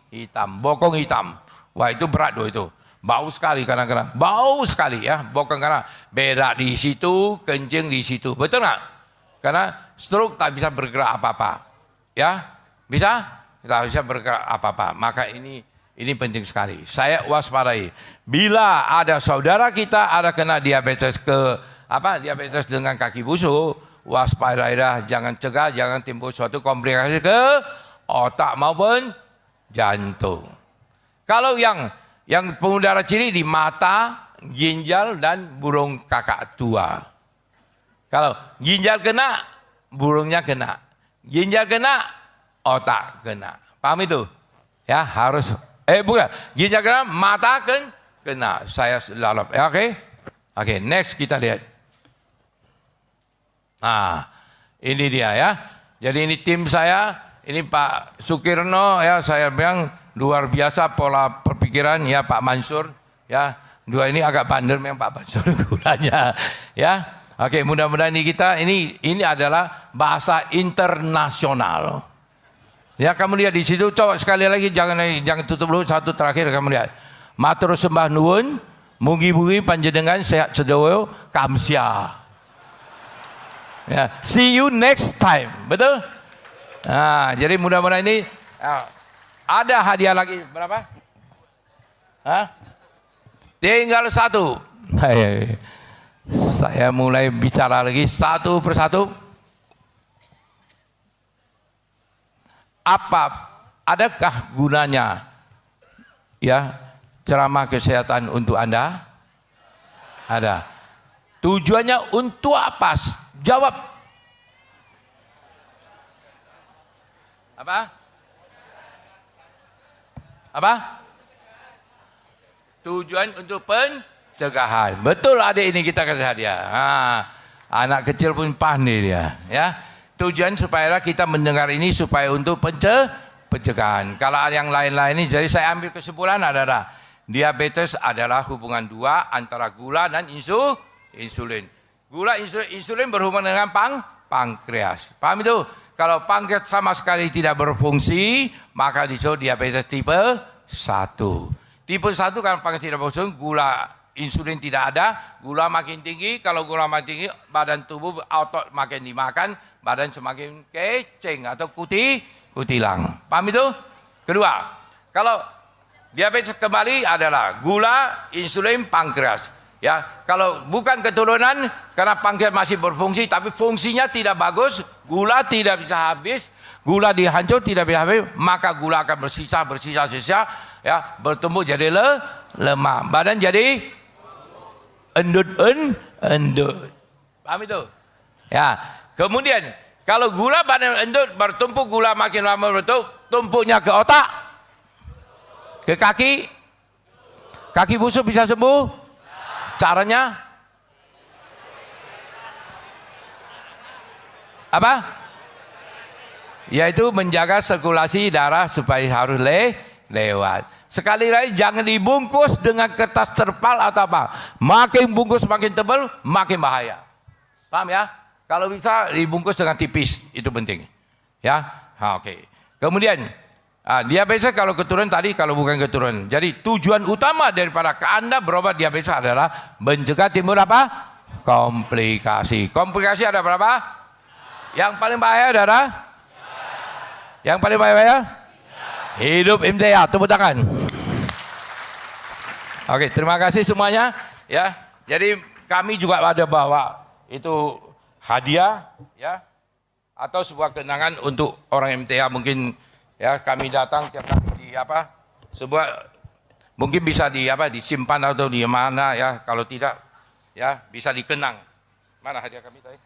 hitam, bokong hitam. Wah itu berat doh itu. Bau sekali kadang-kadang. Bau sekali ya, bokong karena berak di situ, kencing di situ. Betul nggak? Karena stroke tak bisa bergerak apa-apa. Ya, bisa? Tak bisa bergerak apa-apa. Maka ini penting sekali. Saya waspadai. Bila ada saudara kita ada kena diabetes diabetes dengan kaki busuk, waspadai dah, jangan cegah, jangan timbul suatu komplikasi ke otak maupun jantung. Kalau yang pembuluh darah cilik di mata, ginjal dan burung kakak tua. Kalau ginjal kena, burungnya kena. Ginjal kena, otak kena. Paham itu? Ya, harus bukan. Ginjal kena, mata kena. Saya lalap. Ya, Oke, next kita lihat. Nah, ini dia ya. Jadi ini tim saya, ini Pak Sukirno ya, saya bilang luar biasa pola perpikiran ya Pak Mansur ya. 2 ini agak bandel memang Pak Mansur gulanya ya. Oke, mudah-mudahan ini adalah bahasa internasional. Ya, kamu lihat di situ, coba sekali lagi jangan tutup dulu, satu terakhir kamu lihat. Matur sembah nuwun, mugi-mugi panjenengan sehat sedoyo, kamsia. Ya, see you next time. Betul? Nah, jadi mudah-mudahan ini ada hadiah lagi berapa? Tinggal 1. Saya mulai bicara lagi satu persatu. Adakah gunanya ya ceramah kesehatan untuk Anda? Ada. Tujuannya untuk apa? Jawab. Apa? Tujuan untuk pencegahan. Betul, adik ini kita kasih hadiah. Anak kecil pun pandai dia. Ya. Tujuan supaya kita mendengar ini supaya untuk pencegahan. Kalau yang lain-lain ini, jadi saya ambil kesimpulan adalah diabetes adalah hubungan 2 antara gula dan insulin. Gula insulin berhubungan dengan pankreas. Paham itu? Kalau pankreas sama sekali tidak berfungsi, maka disebut diabetes tipe 1. Tipe 1 kalau pankreas tidak berfungsi, gula insulin tidak ada, gula makin tinggi. Kalau gula makin tinggi, badan tubuh otot makin dimakan, badan semakin kecing atau kutilang. Paham itu? Kedua, kalau diabetes kembali adalah gula, insulin, pankreas. Ya, kalau bukan keturunan karena pankreas masih berfungsi tapi fungsinya tidak bagus, gula tidak bisa habis, gula dihancur tidak bisa habis, maka gula akan bersisa, ya, bertumbuh jadi lemah. Badan jadi endut. Paham itu? Ya. Kemudian kalau gula badan endut bertumpuk, gula makin lama bertumpuk, tumpuknya ke otak, ke kaki busuk bisa sembuh. Caranya apa? Yaitu menjaga sirkulasi darah supaya harus lewat. Sekali lagi jangan dibungkus dengan kertas terpal atau apa. Makin bungkus makin tebal, makin bahaya. Paham ya? Kalau bisa dibungkus dengan tipis, itu penting. Ya, oke. Kemudian diabetes kalau keturunan tadi, kalau bukan keturunan. Jadi tujuan utama daripada Anda berobat diabetes adalah mencegah timbul apa? Komplikasi. Komplikasi ada berapa? Yang paling bahaya adalah? Yang paling bahaya? Hidup MTA, tepuk tangan. Oke, terima kasih semuanya. Ya, jadi kami juga ada bawa itu hadiah, ya, atau sebuah kenangan untuk orang MTA mungkin. Ya, kami datang tiap kali di apa? Sebuah mungkin bisa disimpan atau di mana ya, kalau tidak ya bisa dikenang. Mana hadiah kami tadi?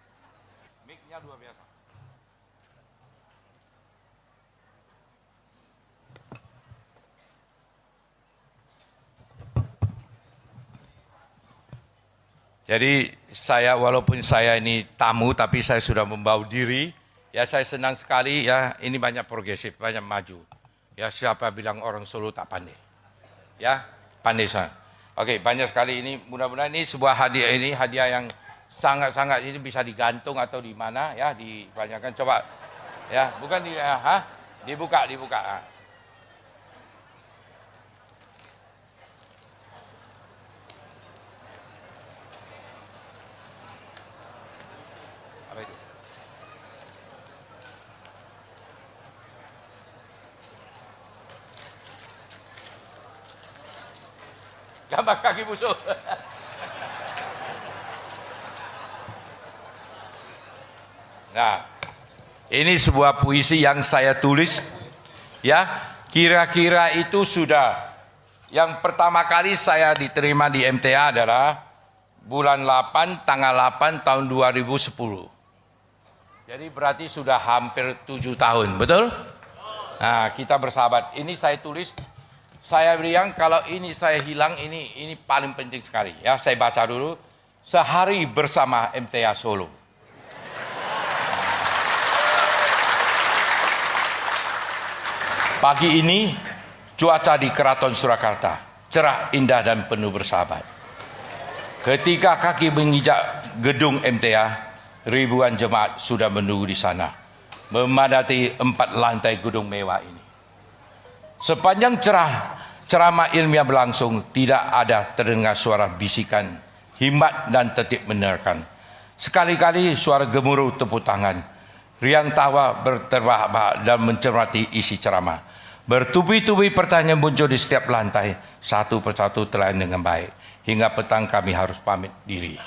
Mic-nya luar biasa. Jadi walaupun saya ini tamu tapi saya sudah membawa diri. Ya, saya senang sekali ya, ini banyak progresif, banyak maju. Ya, siapa bilang orang Solo tak pandai? Ya, pandai sana. Oke, banyak sekali ini, mudah-mudahan ini sebuah hadiah yang sangat-sangat ini bisa digantung atau di mana ya, dibanyakan coba. Ya, bukan dibuka. Apa itu? Gambar kaki busuk. Nah, ini sebuah puisi yang saya tulis. Ya, kira-kira itu sudah yang pertama kali saya diterima di MTA adalah bulan 8, tanggal 8 tahun 2010. Jadi berarti sudah hampir 7 tahun, betul? Nah, kita bersahabat. Ini saya tulis. Saya bilang kalau ini saya hilang, ini paling penting sekali. Ya, saya baca dulu. Sehari bersama MTA Solo. Pagi ini cuaca di Keraton Surakarta cerah, indah dan penuh bersahabat. Ketika kaki menginjak gedung MTA, ribuan jemaat sudah menunggu di sana, memadati 4 lantai gedung mewah ini. Sepanjang ceramah ilmiah berlangsung, tidak ada terdengar suara bisikan, himmat dan tertib menerkan. Sekali-kali suara gemuruh tepuk tangan, riang tawa berterbahak-bahak dan mencermati isi ceramah. Bertubi-tubi pertanyaan muncul di setiap lantai, satu persatu terlayani dengan baik. Hingga petang kami harus pamit diri.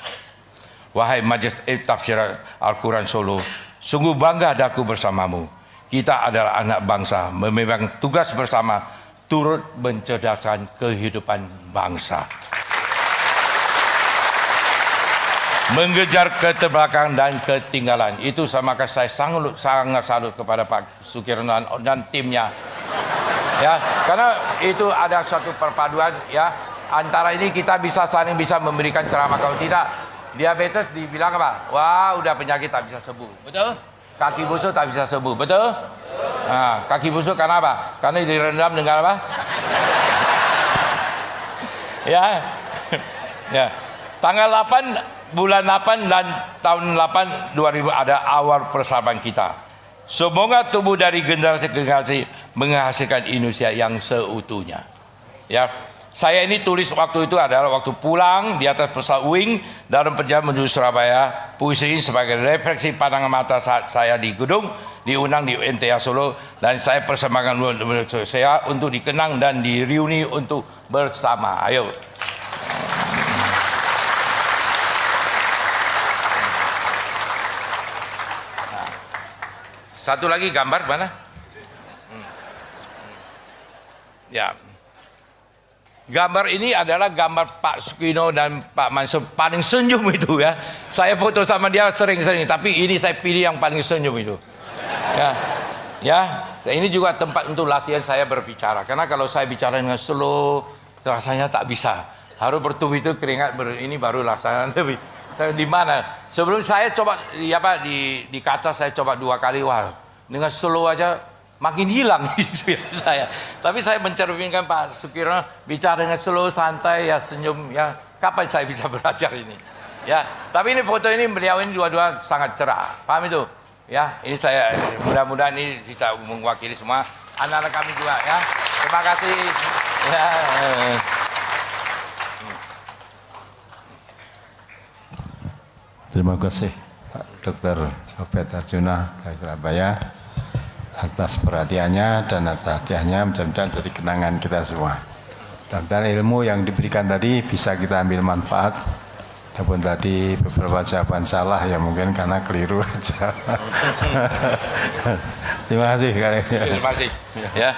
Wahai Majelis Tafsir Al-Quran Solo, sungguh bangga daku bersamamu. Kita adalah anak bangsa, memegang tugas bersama, turut mencerdaskan kehidupan bangsa. Mengejar keterbelakangan dan ketinggalan. Itu sama saya sangat salut kepada Pak Sukirno dan timnya. Ya, karena itu ada suatu perpaduan ya, antara ini kita bisa saling bisa memberikan ceramah. Kalau tidak, diabetes dibilang apa? Wah, udah penyakit tak bisa sembuh. Betul? Kaki busuk tak bisa sembuh, betul? Nah, kaki busuk karena apa? Karena direndam dengan apa? Ya, ya. Tanggal 8 bulan 8 dan tahun 8 2000 ada awal persahabatan kita. Semoga tumbuh dari generasi ke generasi menghasilkan Indonesia yang seutuhnya. Ya, Saya ini tulis waktu itu adalah waktu pulang di atas pesawat wing dalam perjalanan menuju Surabaya. Puisi ini sebagai refleksi pandangan mata saat saya di gedung diundang di NTA Solo, dan saya persembahkan saya untuk dikenang dan direuni untuk bersama. Ayo. Satu lagi gambar mana? Ya. Gambar ini adalah gambar Pak Sukino dan Pak Mansur paling senyum itu ya. Saya foto sama dia sering-sering, tapi ini saya pilih yang paling senyum itu. Ya. Ya, ini juga tempat untuk latihan saya berbicara. Karena kalau saya bicara dengan slow, rasanya tak bisa. Harus bertubi itu keringat ini baru rasanya lebih. Di mana? Sebelum saya coba di kaca saya coba 2 kali, wah dengan slow aja makin hilang itu ya saya. Tapi saya mencerminkan Pak Sukirno bicara dengan slow, santai, ya senyum ya. Kapan saya bisa belajar ini? Ya, tapi ini foto ini beliau ini dua-dua sangat cerah. Paham itu? Ya, ini saya mudah-mudahan ini bisa mewakili semua anak-anak kami juga ya. Terima kasih. Ya. Terima kasih Pak Dr. Robert Arjuna dari Surabaya atas perhatiannya dan atas hadiahnya, mudah-mudahan jadi kenangan kita semua. Dan ilmu yang diberikan tadi bisa kita ambil manfaat. Walaupun tadi beberapa jawaban salah ya mungkin karena keliru aja. Terima kasih. Terima kasih. Ya.